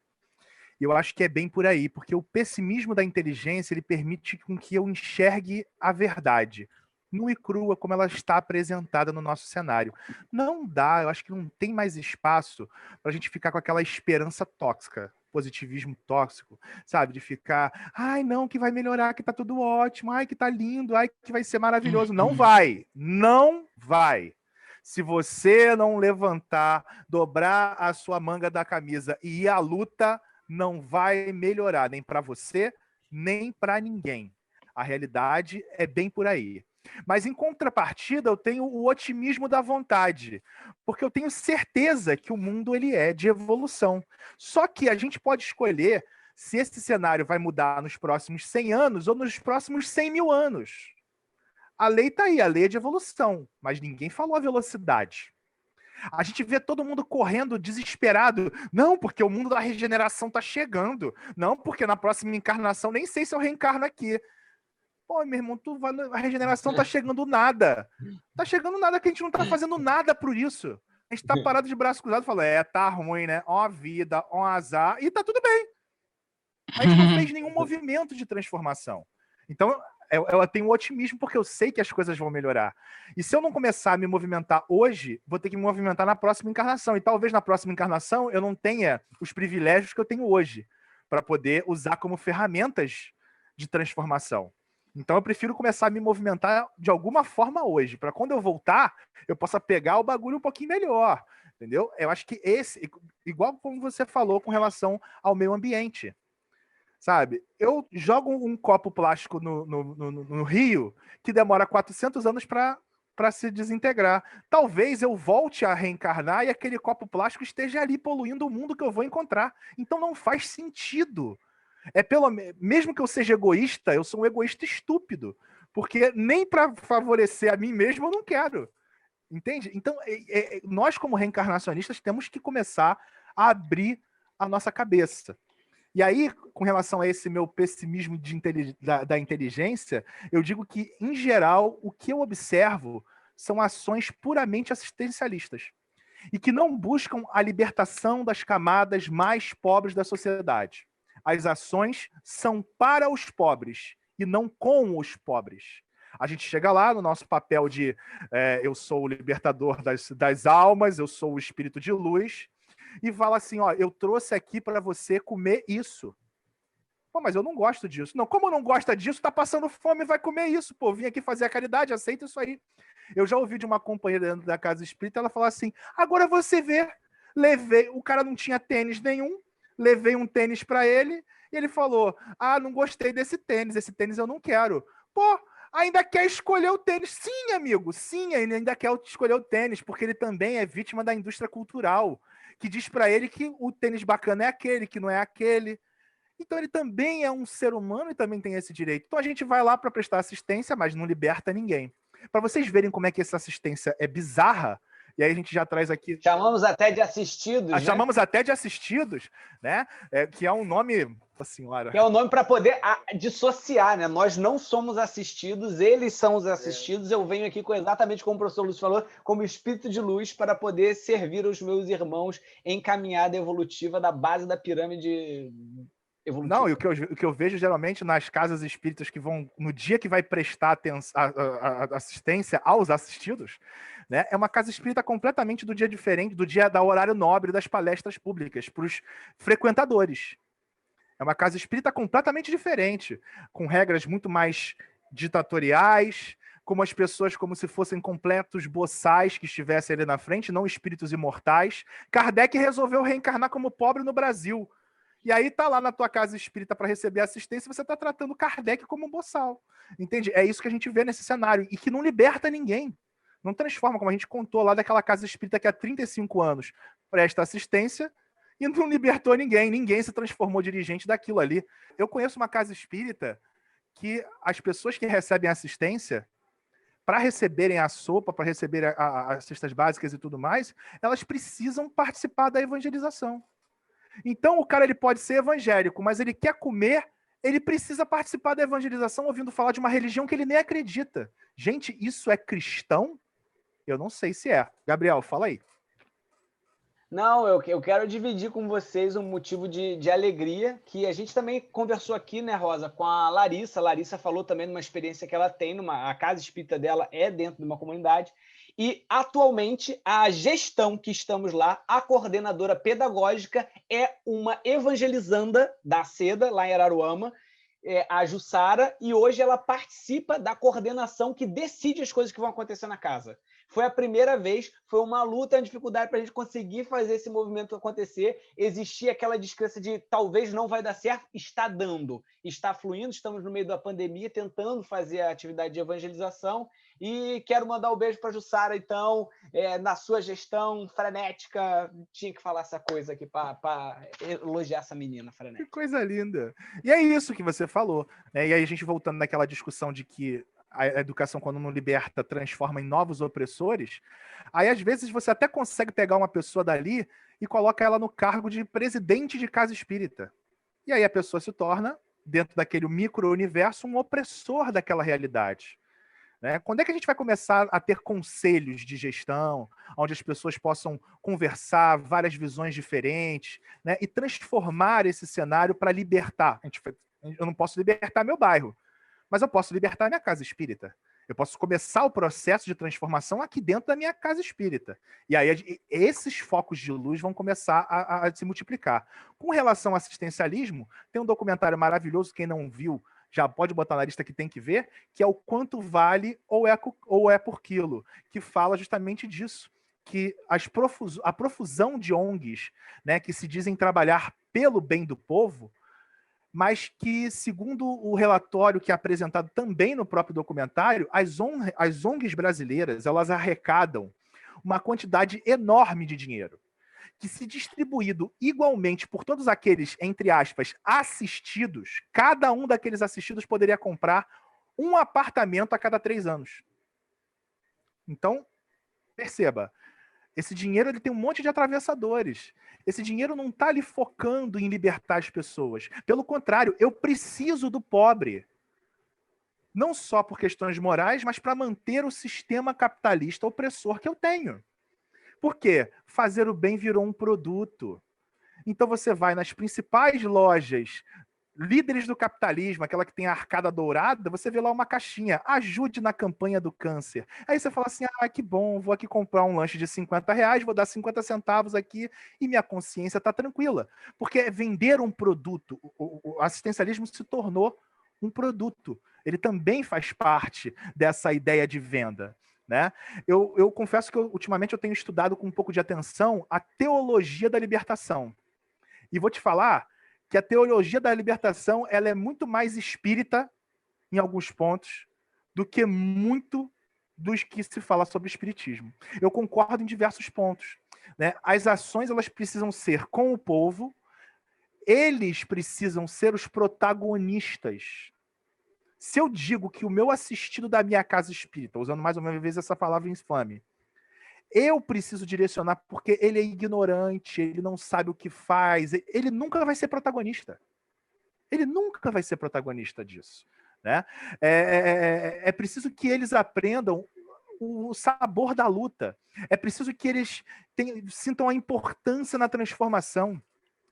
E eu acho que é bem por aí, porque o pessimismo da inteligência, ele permite com que eu enxergue a verdade nua e crua, como ela está apresentada no nosso cenário. Não dá, eu acho que não tem mais espaço para a gente ficar com aquela esperança tóxica, positivismo tóxico, sabe? De ficar, ai, não, que vai melhorar, que tá tudo ótimo, ai, que tá lindo, ai, que vai ser maravilhoso. Não vai, não vai. Se você não levantar, dobrar a sua manga da camisa e ir à luta, não vai melhorar, nem para você, nem para ninguém. A realidade é bem por aí. Mas, em contrapartida, eu tenho o otimismo da vontade, porque eu tenho certeza que o mundo ele é de evolução. Só que a gente pode escolher se esse cenário vai mudar nos próximos 100 anos ou nos próximos 100 mil anos. A lei está aí, a lei é de evolução, mas ninguém falou a velocidade. A gente vê todo mundo correndo desesperado. Não, porque o mundo da regeneração está chegando. Não, porque na próxima encarnação nem sei se eu reencarno aqui. Pô, meu irmão, a regeneração tá chegando nada. Tá chegando nada que a gente não tá fazendo nada por isso. A gente tá parado de braço cruzado falando, tá ruim, né? Ó a vida, ó azar, e tá tudo bem. A gente não fez nenhum movimento de transformação. Então, eu tenho um otimismo porque eu sei que as coisas vão melhorar. E se eu não começar a me movimentar hoje, vou ter que me movimentar na próxima encarnação. E talvez na próxima encarnação eu não tenha os privilégios que eu tenho hoje para poder usar como ferramentas de transformação. Então eu prefiro começar a me movimentar de alguma forma hoje, para quando eu voltar, eu possa pegar o bagulho um pouquinho melhor, entendeu? Eu acho que igual como você falou com relação ao meio ambiente, sabe? Eu jogo um copo plástico no rio que demora 400 anos para se desintegrar. Talvez eu volte a reencarnar e aquele copo plástico esteja ali poluindo o mundo que eu vou encontrar. Então não faz sentido. Mesmo que eu seja egoísta, eu sou um egoísta estúpido, porque nem para favorecer a mim mesmo eu não quero, entende? Então, nós como reencarnacionistas temos que começar a abrir a nossa cabeça. E aí, com relação a esse meu pessimismo da inteligência, eu digo que, em geral, o que eu observo são ações puramente assistencialistas e que não buscam a libertação das camadas mais pobres da sociedade. As ações são para os pobres e não com os pobres. A gente chega lá no nosso papel de eu sou o libertador das almas, eu sou o espírito de luz, e fala assim, ó, eu trouxe aqui para você comer isso. Pô, mas eu não gosto disso. Não, como não gosta disso, tá passando fome, vai comer isso. Pô, vim aqui fazer a caridade, aceita isso aí. Eu já ouvi de uma companheira dentro da casa espírita, ela falar assim, agora você vê, o cara não tinha tênis nenhum, levei um tênis para ele e ele falou, não gostei desse tênis, esse tênis eu não quero. Pô, ainda quer escolher o tênis. Sim, amigo, sim, ele ainda quer escolher o tênis, porque ele também é vítima da indústria cultural, que diz para ele que o tênis bacana é aquele, que não é aquele. Então ele também é um ser humano e também tem esse direito. Então a gente vai lá para prestar assistência, mas não liberta ninguém. Para vocês verem como é que essa assistência é bizarra, e aí a gente já traz aqui... Chamamos até de assistidos, né? Chamamos até de assistidos, né? Que é um nome... Nossa senhora. Que é o nome para poder dissociar, né? Nós não somos assistidos, eles são os assistidos. Eu venho aqui exatamente como o professor Lúcio falou, como espírito de luz para poder servir os meus irmãos em caminhada evolutiva da base da pirâmide evolutiva. Não, e o que eu vejo geralmente nas casas espíritas que vão, no dia que vai prestar assistência aos assistidos, né, é uma casa espírita completamente do dia diferente, do horário nobre das palestras públicas, para os frequentadores. É uma casa espírita completamente diferente, com regras muito mais ditatoriais, como as pessoas como se fossem completos boçais que estivessem ali na frente, não espíritos imortais. Kardec resolveu reencarnar como pobre no Brasil. E aí tá lá na tua casa espírita para receber assistência, você tá tratando Kardec como um boçal. Entende? É isso que a gente vê nesse cenário. E que não liberta ninguém. Não transforma, como a gente contou lá daquela casa espírita que há 35 anos presta assistência e não libertou ninguém. Ninguém se transformou dirigente daquilo ali. Eu conheço uma casa espírita que as pessoas que recebem assistência, para receberem a sopa, para receber as cestas básicas e tudo mais, elas precisam participar da evangelização. Então o cara ele pode ser evangélico, mas ele quer comer, ele precisa participar da evangelização ouvindo falar de uma religião que ele nem acredita. Gente, isso é cristão? Eu não sei se é. Gabriel, fala aí. Não, eu quero dividir com vocês um motivo de alegria, que a gente também conversou aqui, né, Rosa, com a Larissa. A Larissa falou também de uma experiência que ela tem, a casa espírita dela é dentro de uma comunidade, e atualmente a gestão que estamos lá, a coordenadora pedagógica, é uma evangelizanda da Seda, lá em Araruama, a Jussara, e hoje ela participa da coordenação que decide as coisas que vão acontecer na casa. Foi a primeira vez, foi uma luta, uma dificuldade para a gente conseguir fazer esse movimento acontecer. Existia aquela descrença de talvez não vai dar certo, está dando, está fluindo, estamos no meio da pandemia, tentando fazer a atividade de evangelização. E quero mandar um beijo para a Jussara, então, na sua gestão frenética, tinha que falar essa coisa aqui para elogiar essa menina frenética. Que coisa linda. E é isso que você falou, né? E aí a gente voltando naquela discussão de que a educação, quando não liberta, transforma em novos opressores, aí às vezes você até consegue pegar uma pessoa dali e coloca ela no cargo de presidente de casa espírita. E aí a pessoa se torna, dentro daquele micro-universo, um opressor daquela realidade. Né? Quando é que a gente vai começar a ter conselhos de gestão, onde as pessoas possam conversar várias visões diferentes, né? E transformar esse cenário para libertar? Eu não posso libertar meu bairro, mas eu posso libertar minha casa espírita. Eu posso começar o processo de transformação aqui dentro da minha casa espírita. E aí esses focos de luz vão começar a se multiplicar. Com relação ao assistencialismo, tem um documentário maravilhoso, quem não viu, já pode botar na lista que tem que ver, que é o Quanto Vale ou é por Quilo, que fala justamente disso, que a profusão de ONGs, né, que se dizem trabalhar pelo bem do povo, mas que, segundo o relatório que é apresentado também no próprio documentário, as ONGs brasileiras, elas arrecadam uma quantidade enorme de dinheiro, que, se distribuído igualmente por todos aqueles, entre aspas, assistidos, cada um daqueles assistidos poderia comprar um apartamento a cada 3 anos. Então, perceba, esse dinheiro ele tem um monte de atravessadores. Esse dinheiro não está ali focando em libertar as pessoas. Pelo contrário, eu preciso do pobre. Não só por questões morais, mas para manter o sistema capitalista opressor que eu tenho. Por quê? Fazer o bem virou um produto. Então você vai nas principais lojas, líderes do capitalismo, aquela que tem a arcada dourada, você vê lá uma caixinha, ajude na campanha do câncer. Aí você fala assim, que bom, vou aqui comprar um lanche de R$50, vou dar 50 centavos aqui e minha consciência está tranquila. Porque vender um produto, o assistencialismo se tornou um produto. Ele também faz parte dessa ideia de venda. Né? Eu confesso que ultimamente eu tenho estudado com um pouco de atenção a teologia da libertação. E vou te falar que a teologia da libertação ela é muito mais espírita, em alguns pontos, do que muito dos que se fala sobre espiritismo. Eu concordo em diversos pontos. Né? As ações elas precisam ser com o povo, eles precisam ser os protagonistas. Se eu digo que o meu assistido da minha casa espírita, usando mais uma vez essa palavra infame, eu preciso direcionar porque ele é ignorante, ele não sabe o que faz, ele nunca vai ser protagonista. Ele nunca vai ser protagonista disso. Né? É preciso que eles aprendam o sabor da luta. É preciso que eles sintam a importância na transformação.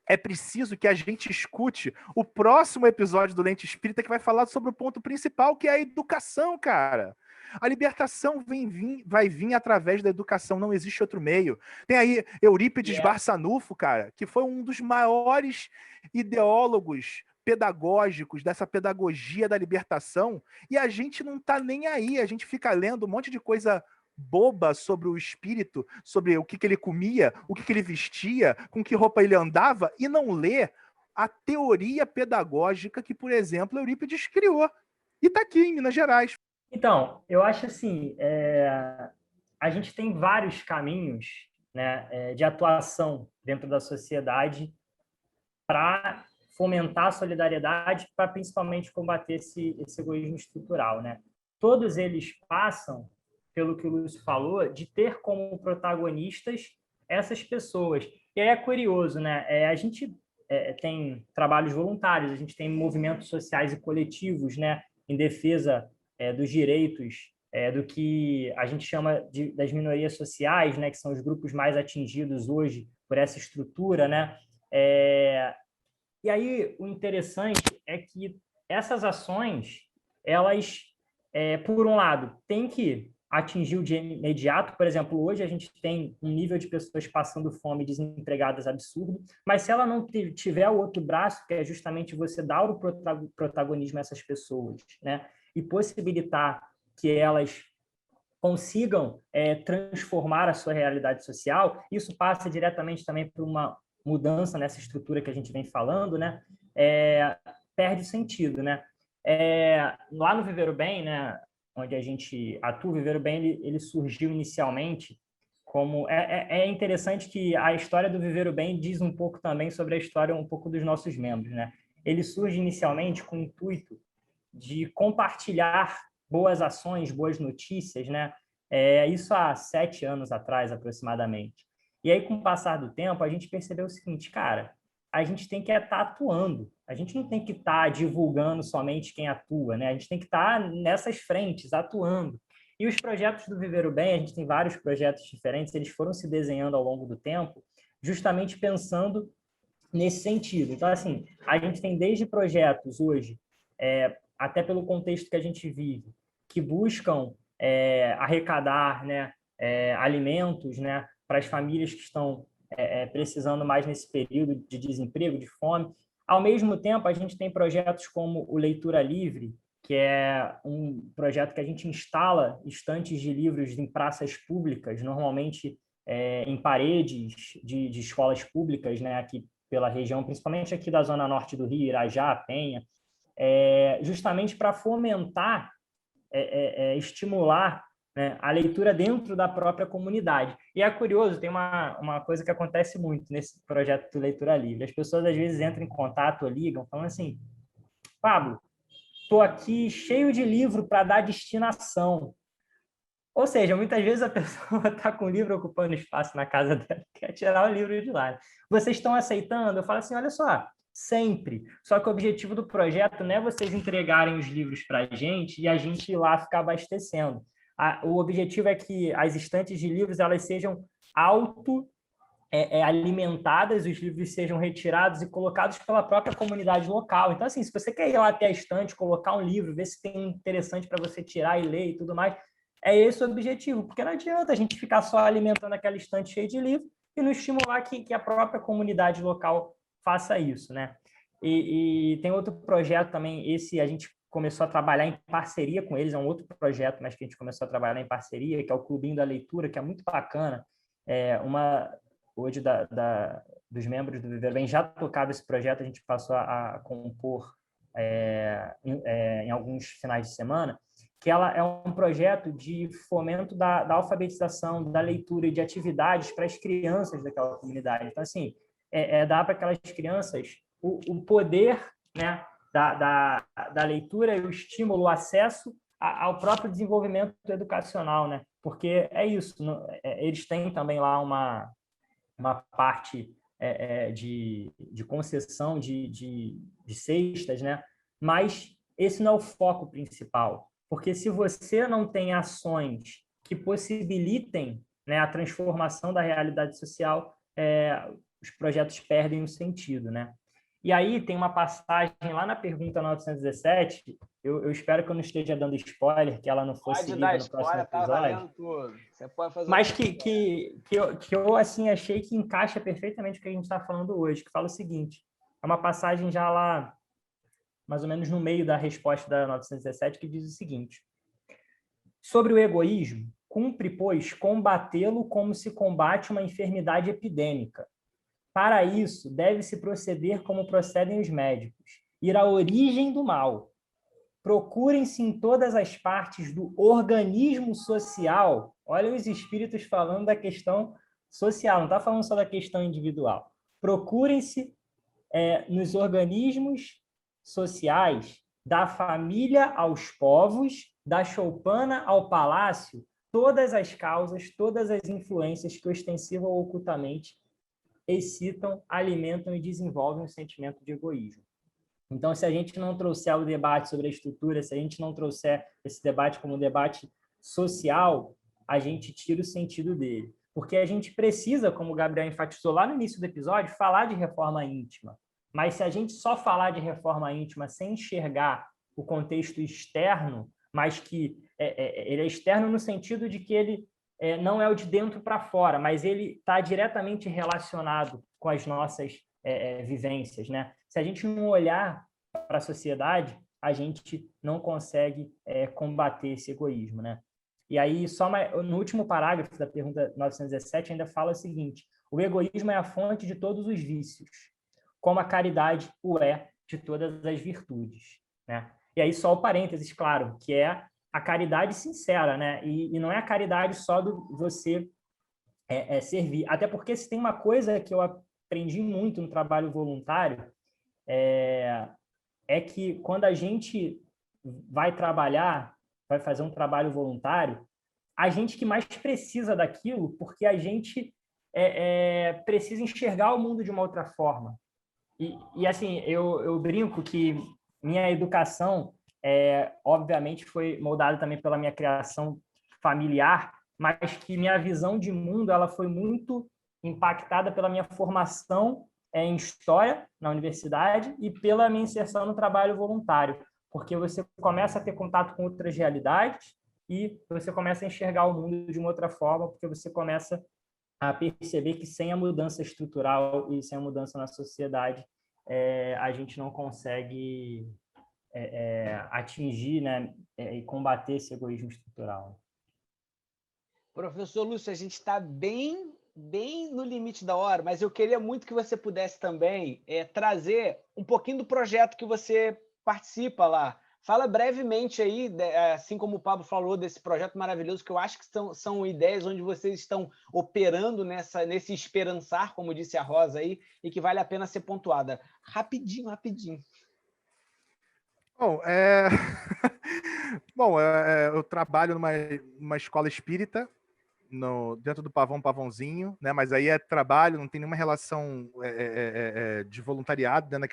É preciso que a gente escute o próximo episódio do Lente Espírita, que vai falar sobre o ponto principal, que é a educação, cara. A libertação vai vir através da educação, não existe outro meio. Tem aí Eurípides Barçanufo, cara, que foi um dos maiores ideólogos pedagógicos dessa pedagogia da libertação, e a gente não tá nem aí, a gente fica lendo um monte de coisa boba sobre o espírito, sobre o que ele comia, o que ele vestia, com que roupa ele andava, e não lê a teoria pedagógica que, por exemplo, Eurípides criou. E está aqui em Minas Gerais. Então, eu acho assim, a gente tem vários caminhos, né, de atuação dentro da sociedade para fomentar a solidariedade, para principalmente combater esse egoísmo estrutural, né? Todos eles passam, pelo que o Lúcio falou, de ter como protagonistas essas pessoas. E aí é curioso, né? A gente tem trabalhos voluntários, a gente tem movimentos sociais e coletivos, né, em defesa dos direitos do que a gente chama das minorias sociais, né, que são os grupos mais atingidos hoje por essa estrutura, né? E aí o interessante é que essas ações, elas, por um lado, têm que atingir o dia imediato. Por exemplo, hoje a gente tem um nível de pessoas passando fome e desempregadas absurdo, mas se ela não tiver o outro braço, que é justamente você dar o protagonismo a essas pessoas, né, e possibilitar que elas consigam transformar a sua realidade social, isso passa diretamente também por uma mudança nessa estrutura que a gente vem falando, né? Perde sentido, né? Lá no Viver o Bem, né, onde a gente atua, o Viver o Bem ele surgiu inicialmente como... É interessante que a história do Viver o Bem diz um pouco também sobre a história um pouco dos nossos membros, né? Ele surge inicialmente com o intuito de compartilhar boas ações, boas notícias, né? Isso há 7 anos atrás, aproximadamente. E aí, com o passar do tempo, a gente percebeu o seguinte, cara, a gente tem que estar atuando, a gente não tem que estar divulgando somente quem atua, né? A gente tem que estar nessas frentes, atuando. E os projetos do Viver o Bem, a gente tem vários projetos diferentes, eles foram se desenhando ao longo do tempo, justamente pensando nesse sentido. Então, assim, a gente tem desde projetos hoje, até pelo contexto que a gente vive, que buscam arrecadar, né, alimentos, né, para as famílias que estão precisando mais nesse período de desemprego, de fome. Ao mesmo tempo, a gente tem projetos como o Leitura Livre, que é um projeto que a gente instala estantes de livros em praças públicas, normalmente em paredes de escolas públicas, né, aqui pela região, principalmente aqui da zona norte do Rio, Irajá, Penha, justamente para fomentar, estimular, né, a leitura dentro da própria comunidade. E é curioso, tem uma coisa que acontece muito nesse projeto do Leitura Livre. As pessoas, às vezes, entram em contato ou ligam, falando assim, Pablo, estou aqui cheio de livro para dar destinação. Ou seja, muitas vezes a pessoa está com o livro ocupando espaço na casa dela, quer tirar o livro de lá. Vocês estão aceitando? Eu falo assim, olha só, sempre. Só que o objetivo do projeto não é vocês entregarem os livros para a gente e a gente ir lá ficar abastecendo. O objetivo é que as estantes de livros elas sejam alimentadas, os livros sejam retirados e colocados pela própria comunidade local. Então, assim, se você quer ir lá até a estante, colocar um livro, ver se tem um interessante para você tirar e ler e tudo mais, é esse o objetivo, porque não adianta a gente ficar só alimentando aquela estante cheia de livro e não estimular que a própria comunidade local faça isso, né? E tem outro projeto também, esse a gente começou a trabalhar em parceria com eles, é um outro projeto, mas que a gente começou a trabalhar em parceria, que é o Clubinho da Leitura, que é muito bacana. Hoje, dos membros do Viver Bem já tocava esse projeto, a gente passou a compor em alguns finais de semana, que ela é um projeto de fomento da alfabetização, da leitura e de atividades para as crianças daquela comunidade. Então, assim, dar para aquelas crianças o poder, né, da leitura e o estímulo, o acesso ao próprio desenvolvimento educacional, né? Porque é isso, eles têm também lá uma parte de concessão de cestas, né? Mas esse não é o foco principal, porque se você não tem ações que possibilitem, né, a transformação da realidade social, os projetos perdem o sentido, né? E aí tem uma passagem lá na pergunta 917, eu espero que eu não esteja dando spoiler, que ela não fosse lida no próximo episódio. Tá valendo tudo. Você pode fazer. Mas que eu assim, achei que encaixa perfeitamente com o que a gente está falando hoje, que fala o seguinte, é uma passagem já lá, mais ou menos no meio da resposta da 917, que diz o seguinte, sobre o egoísmo, cumpre, pois, combatê-lo como se combate uma enfermidade epidêmica, Para isso, deve-se proceder como procedem os médicos, ir à origem do mal. Procurem-se em todas as partes do organismo social. Olha os espíritos falando da questão social, não está falando só da questão individual. Procurem-se nos organismos sociais, da família aos povos, da choupana ao palácio, todas as causas, todas as influências que ostensiva ou ocultamente excitam, alimentam e desenvolvem o sentimento de egoísmo. Então, se a gente não trouxer o debate sobre a estrutura, se a gente não trouxer esse debate como um debate social, a gente tira o sentido dele. Porque a gente precisa, como o Gabriel enfatizou lá no início do episódio, falar de reforma íntima. Mas se a gente só falar de reforma íntima sem enxergar o contexto externo, mas que ele é externo no sentido de que ele não é o de dentro para fora, mas ele está diretamente relacionado com as nossas vivências, né? Se a gente não olhar para a sociedade, a gente não consegue combater esse egoísmo, né? E aí, no último parágrafo da pergunta 917, ainda fala o seguinte: o egoísmo é a fonte de todos os vícios, como a caridade o é de todas as virtudes, né? E aí só o parênteses, claro, que é a caridade sincera, né? E não é a caridade só do você servir. Até porque se tem uma coisa que eu aprendi muito no trabalho voluntário, é que quando a gente vai trabalhar, vai fazer um trabalho voluntário, a gente que mais precisa daquilo, porque a gente precisa enxergar o mundo de uma outra forma. E assim, eu brinco que minha educação, obviamente, foi moldada também pela minha criação familiar, mas que minha visão de mundo ela foi muito impactada pela minha formação em História na universidade e pela minha inserção no trabalho voluntário, porque você começa a ter contato com outras realidades e você começa a enxergar o mundo de uma outra forma, porque você começa a perceber que sem a mudança estrutural e sem a mudança na sociedade, a gente não consegue atingir, né, e combater esse egoísmo estrutural. Professor Lúcio, a gente está bem no limite da hora, mas eu queria muito que você pudesse também trazer um pouquinho do projeto que você participa lá. Fala brevemente aí, assim como o Pablo falou, desse projeto maravilhoso, que eu acho que são ideias onde vocês estão operando nesse esperançar, como disse a Rosa aí, e que vale a pena ser pontuada. Rapidinho. Bom, Bom, eu trabalho numa escola espírita, dentro do Pavãozinho, né? Mas aí é trabalho, não tem nenhuma relação de voluntariado dentro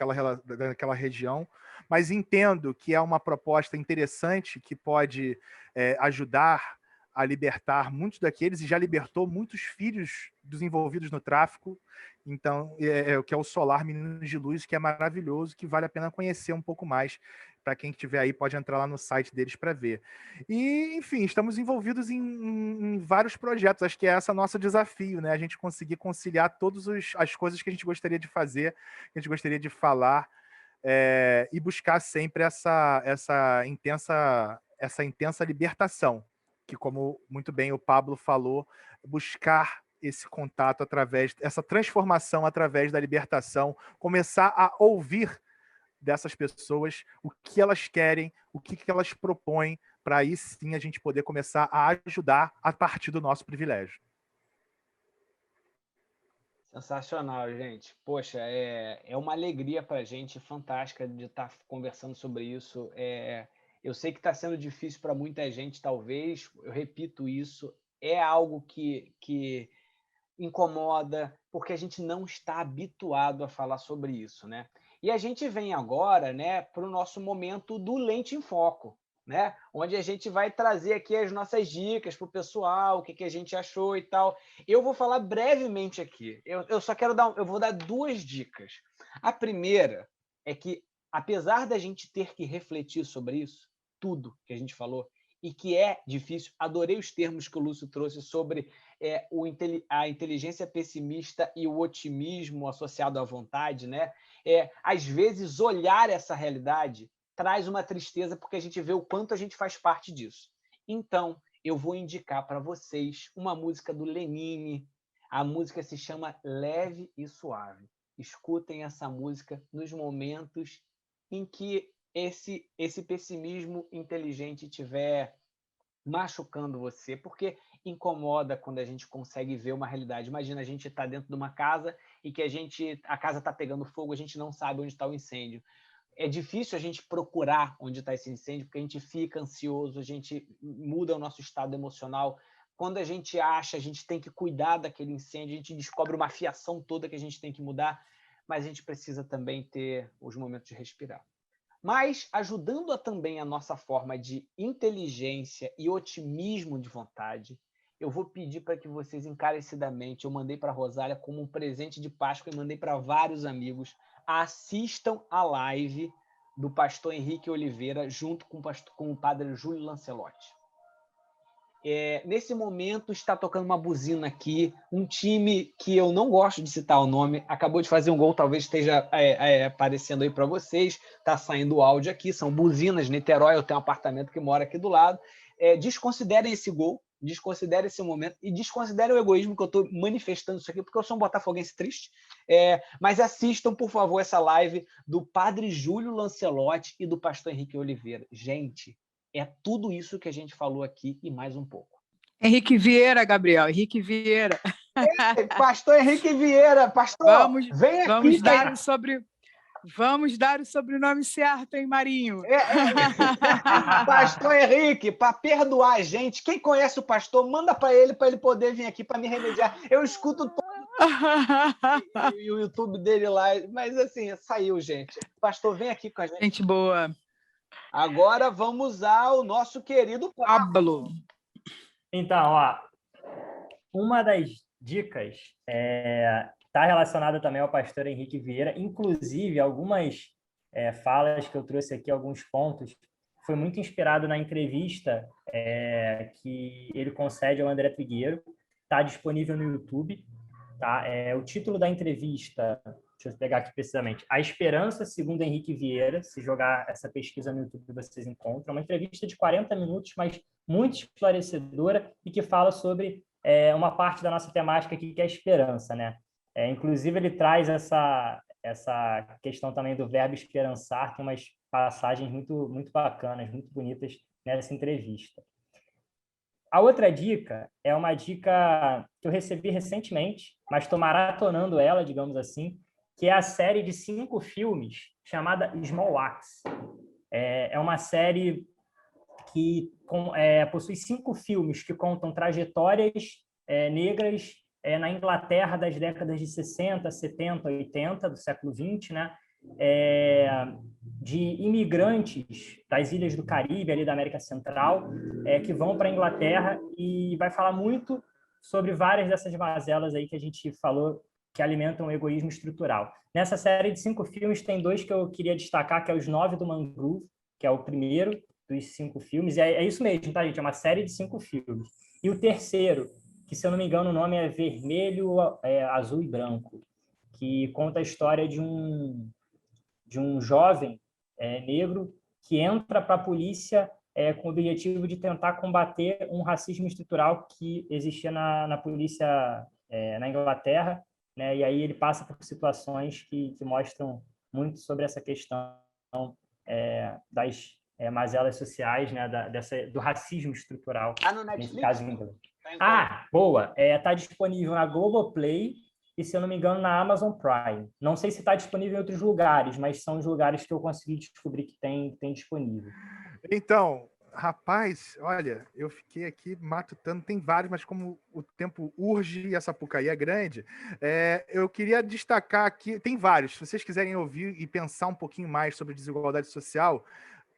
daquela região, mas entendo que é uma proposta interessante que pode ajudar a libertar muitos daqueles, e já libertou muitos filhos dos envolvidos no tráfico. Então, o que é o Solar Meninos de Luz, que é maravilhoso, que vale a pena conhecer um pouco mais. Para quem estiver aí, pode entrar lá no site deles para ver. E, enfim, estamos envolvidos em vários projetos. Acho que é esse o nosso desafio, né? A gente conseguir conciliar todas as coisas que a gente gostaria de fazer, que a gente gostaria de falar, e buscar sempre essa intensa libertação, que, como muito bem o Pablo falou, buscar esse contato essa transformação através da libertação, começar a ouvir dessas pessoas o que elas querem, o que elas propõem, para aí sim a gente poder começar a ajudar a partir do nosso privilégio. Sensacional, gente. Poxa, é uma alegria para a gente, fantástica, de estar conversando sobre isso. Eu sei que está sendo difícil para muita gente, talvez, eu repito isso, é algo que incomoda, porque a gente não está habituado a falar sobre isso, né? E a gente vem agora, né, para o nosso momento do Lente em Foco, né? Onde a gente vai trazer aqui as nossas dicas para o pessoal, o que a gente achou e tal. Eu vou falar brevemente aqui. Eu só quero eu vou dar 2 dicas. A primeira é que, apesar da gente ter que refletir sobre isso, tudo que a gente falou, e que é difícil, adorei os termos que o Lúcio trouxe sobre a inteligência pessimista e o otimismo associado à vontade, né? Às vezes, olhar essa realidade traz uma tristeza, porque a gente vê o quanto a gente faz parte disso. Então, eu vou indicar para vocês uma música do Lenine, A música se chama Leve e Suave. Escutem essa música nos momentos em que esse pessimismo inteligente estiver machucando você, porque incomoda quando a gente consegue ver uma realidade. Imagina a gente estar dentro de uma casa e que a casa está pegando fogo, a gente não sabe onde está o incêndio. É difícil a gente procurar onde está esse incêndio, porque a gente fica ansioso, a gente muda o nosso estado emocional. Quando a gente acha, a gente tem que cuidar daquele incêndio, a gente descobre uma fiação toda que a gente tem que mudar, mas a gente precisa também ter os momentos de respirar. Mas, ajudando também a nossa forma de inteligência e otimismo de vontade, eu vou pedir para que vocês encarecidamente, eu mandei para a Rosália como um presente de Páscoa e mandei para vários amigos, assistam a live do pastor Henrique Oliveira junto com o padre Júlio Lancelotti. Nesse momento está tocando uma buzina aqui, um time que eu não gosto de citar o nome, acabou de fazer um gol, talvez esteja aparecendo aí para vocês, está saindo o áudio aqui, são buzinas, Niterói, eu tenho um apartamento que mora aqui do lado. Desconsiderem esse gol, desconsiderem esse momento e desconsiderem o egoísmo que eu estou manifestando isso aqui, porque eu sou um botafoguense triste, mas assistam, por favor, essa live do padre Júlio Lancelotti e do pastor Henrique Oliveira. Gente, é tudo isso que a gente falou aqui e mais um pouco. Henrique Vieira, Gabriel, Henrique Vieira. Pastor Henrique Vieira, pastor, vem aqui. Vamos dar o sobrenome certo, hein, Marinho? Pastor Henrique, para perdoar a gente, quem conhece o pastor, manda para ele poder vir aqui para me remediar. Eu escuto todo o YouTube dele lá, mas assim, saiu, gente. Pastor, vem aqui com a gente. Gente boa. Agora vamos ao nosso querido Pablo. Então, uma das dicas está relacionada também ao pastor Henrique Vieira, inclusive algumas falas que eu trouxe aqui, alguns pontos, foi muito inspirado na entrevista que ele concede ao André Trigueiro, está disponível no YouTube. Tá? O título da entrevista, deixa eu pegar aqui precisamente, A Esperança segundo Henrique Vieira, se jogar essa pesquisa no YouTube vocês encontram, uma entrevista de 40 minutos, mas muito esclarecedora e que fala sobre uma parte da nossa temática aqui, que é a esperança, né? Inclusive, ele traz essa questão também do verbo esperançar, tem umas passagens muito, muito bacanas, muito bonitas nessa entrevista. A outra dica é uma dica que eu recebi recentemente, mas estou maratonando ela, digamos assim, que é a série de 5 filmes chamada Small Axe. É uma série que possui 5 filmes que contam trajetórias negras na Inglaterra das décadas de 60, 70, 80, do século XX, né? De imigrantes das ilhas do Caribe, ali da América Central, que vão para a Inglaterra, e vai falar muito sobre várias dessas mazelas aí que a gente falou, que alimentam o egoísmo estrutural. Nessa série de 5 filmes, tem 2 que eu queria destacar, que é Os 9 do Mangrove, que é o primeiro dos 5 filmes, e é isso mesmo, tá, gente? É uma série de 5 filmes. E o terceiro, que, se eu não me engano, o nome é Vermelho, Azul e Branco, que conta a história de um jovem negro que entra para a polícia com o objetivo de tentar combater um racismo estrutural que existia na polícia na Inglaterra, né? E aí ele passa por situações que mostram muito sobre essa questão das mazelas sociais, né? Do racismo estrutural. No Netflix? Nesse caso, boa! Está disponível na Globoplay e, se eu não me engano, na Amazon Prime. Não sei se está disponível em outros lugares, mas são os lugares que eu consegui descobrir que tem disponível. Então, rapaz, olha, eu fiquei aqui matutando, tem vários, mas como o tempo urge e a Sapucaí é grande, eu queria destacar aqui, tem vários, se vocês quiserem ouvir e pensar um pouquinho mais sobre desigualdade social,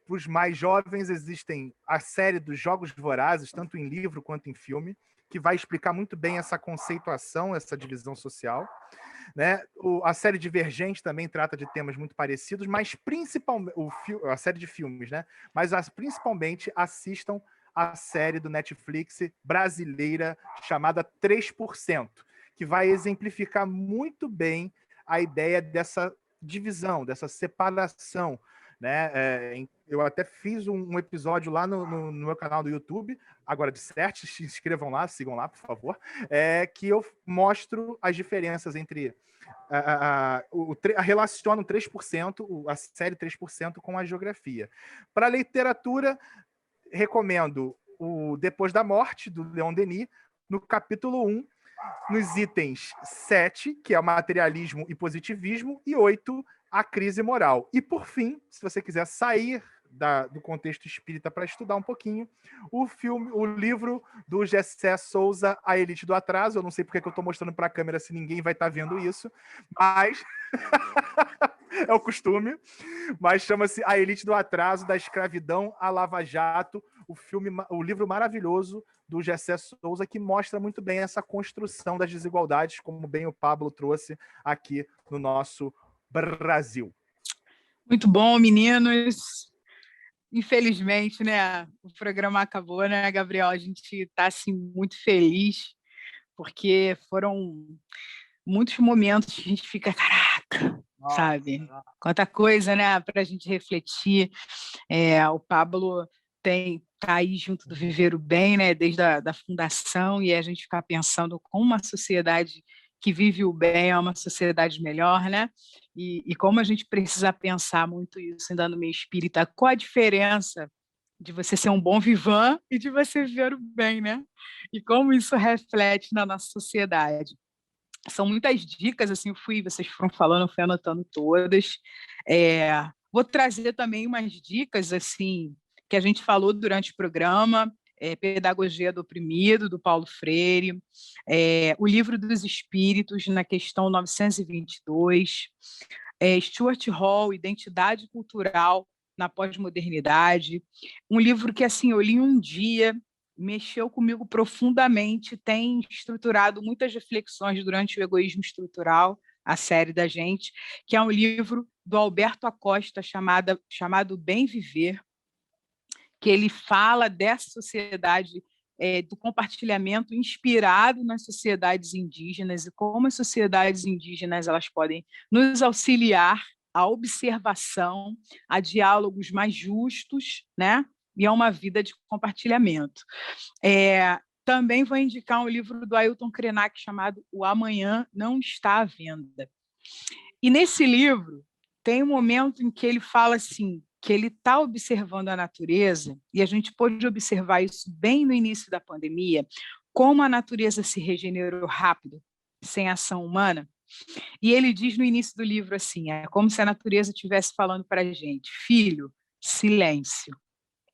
para os mais jovens existem a série dos Jogos Vorazes, tanto em livro quanto em filme, que vai explicar muito bem essa conceituação, essa divisão social, né? A série Divergente também trata de temas muito parecidos, mas principalmente a série de filmes, né? Mas principalmente assistam a série do Netflix brasileira chamada 3%, que vai exemplificar muito bem a ideia dessa divisão, dessa separação né? Eu até fiz um episódio lá no meu canal do YouTube, agora de certo, se inscrevam lá, sigam lá, por favor, que eu mostro as diferenças entre relaciono 3%, a série 3% com a geografia. Para literatura, recomendo o Depois da Morte, do Leon Denis, no capítulo 1, nos itens 7, que é o materialismo e positivismo, e 8, a crise moral. E, por fim, se você quiser sair do contexto espírita para estudar um pouquinho, o livro do Gessé Souza, A Elite do Atraso. Eu não sei porque que eu estou mostrando para a câmera se ninguém vai estar vendo isso, mas é o costume. Mas chama-se A Elite do Atraso, da Escravidão à Lava Jato, o livro maravilhoso do Gessé Souza, que mostra muito bem essa construção das desigualdades, como bem o Pablo trouxe aqui no nosso Brasil. Muito bom, meninos. Infelizmente, né, o programa acabou, né, Gabriel? A gente está assim, muito feliz, porque foram muitos momentos que a gente fica, caraca, sabe? Quanta coisa, né, para a gente refletir. O Pablo tá aí junto do Viver o Bem, né, desde a fundação, e a gente ficar pensando como uma sociedade que vive o bem é uma sociedade melhor, né? E como a gente precisa pensar muito isso ainda no meio espírita, qual a diferença de você ser um bom vivan e de você viver o bem, né? E como isso reflete na nossa sociedade. São muitas dicas, assim, vocês foram falando, eu fui anotando todas. Vou trazer também umas dicas, assim, que a gente falou durante o programa, Pedagogia do Oprimido, do Paulo Freire, o Livro dos Espíritos, na questão 922, Stuart Hall, Identidade Cultural na Pós-Modernidade, um livro que, assim, eu li um dia, mexeu comigo profundamente, tem estruturado muitas reflexões durante o Egoísmo Estrutural, a série da gente, que é um livro do Alberto Acosta chamado Bem Viver, que ele fala dessa sociedade, do compartilhamento inspirado nas sociedades indígenas e como as sociedades indígenas elas podem nos auxiliar à observação, a diálogos mais justos, né? E a uma vida de compartilhamento. Também vou indicar um livro do Ailton Krenak chamado O Amanhã Não Está à Venda. E nesse livro tem um momento em que ele fala assim, que ele está observando a natureza, e a gente pôde observar isso bem no início da pandemia, como a natureza se regenerou rápido, sem ação humana. E ele diz no início do livro assim, é como se a natureza estivesse falando para a gente, filho, silêncio,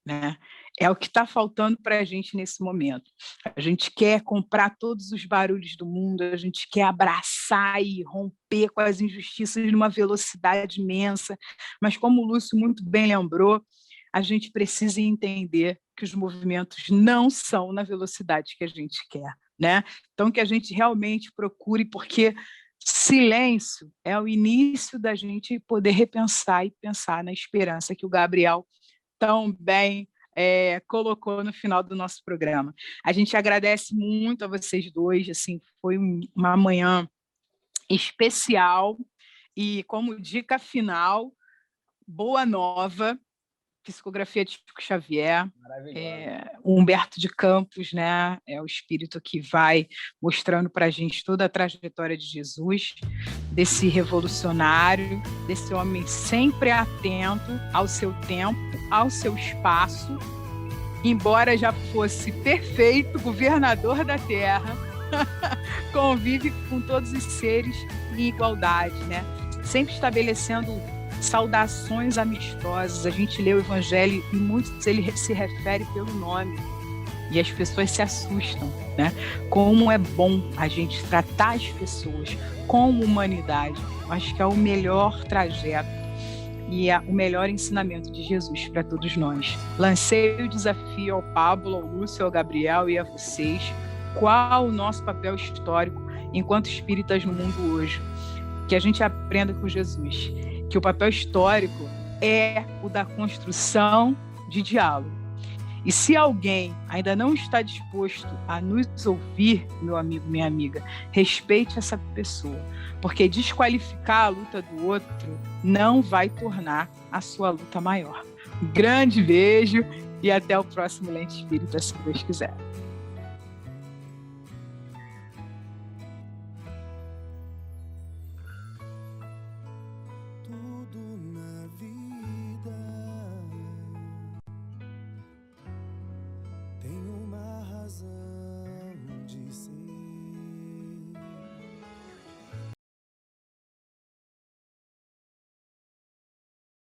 né? É o que está faltando para a gente nesse momento. A gente quer comprar todos os barulhos do mundo, a gente quer abraçar e romper com as injustiças numa velocidade imensa, mas como o Lúcio muito bem lembrou, a gente precisa entender que os movimentos não são na velocidade que a gente quer, né? Então, que a gente realmente procure, porque silêncio é o início da gente poder repensar e pensar na esperança que o Gabriel tão bem colocou no final do nosso programa. A gente agradece muito a vocês dois, assim, foi uma manhã especial e, como dica final, boa nova, psicografia de Chico Xavier, Humberto de Campos, né? É o espírito que vai mostrando para a gente toda a trajetória de Jesus, desse revolucionário, desse homem sempre atento ao seu tempo, ao seu espaço, embora já fosse perfeito governador da Terra, convive com todos os seres em igualdade, né? Sempre estabelecendo saudações amistosas. A gente lê o Evangelho e muitos ele se refere pelo nome e as pessoas se assustam, né? Como é bom a gente tratar as pessoas com humanidade. Eu acho que é o melhor trajeto e é o melhor ensinamento de Jesus para todos nós. Lancei o desafio ao Pablo, ao Lúcio, ao Gabriel e a vocês. Qual o nosso papel histórico enquanto espíritas no mundo hoje? Que a gente aprenda com Jesus que o papel histórico é o da construção de diálogo. E se alguém ainda não está disposto a nos ouvir, meu amigo, minha amiga, respeite essa pessoa, porque desqualificar a luta do outro não vai tornar a sua luta maior. Um grande beijo e até o próximo Lente Espírita, se Deus quiser. Tudo na vida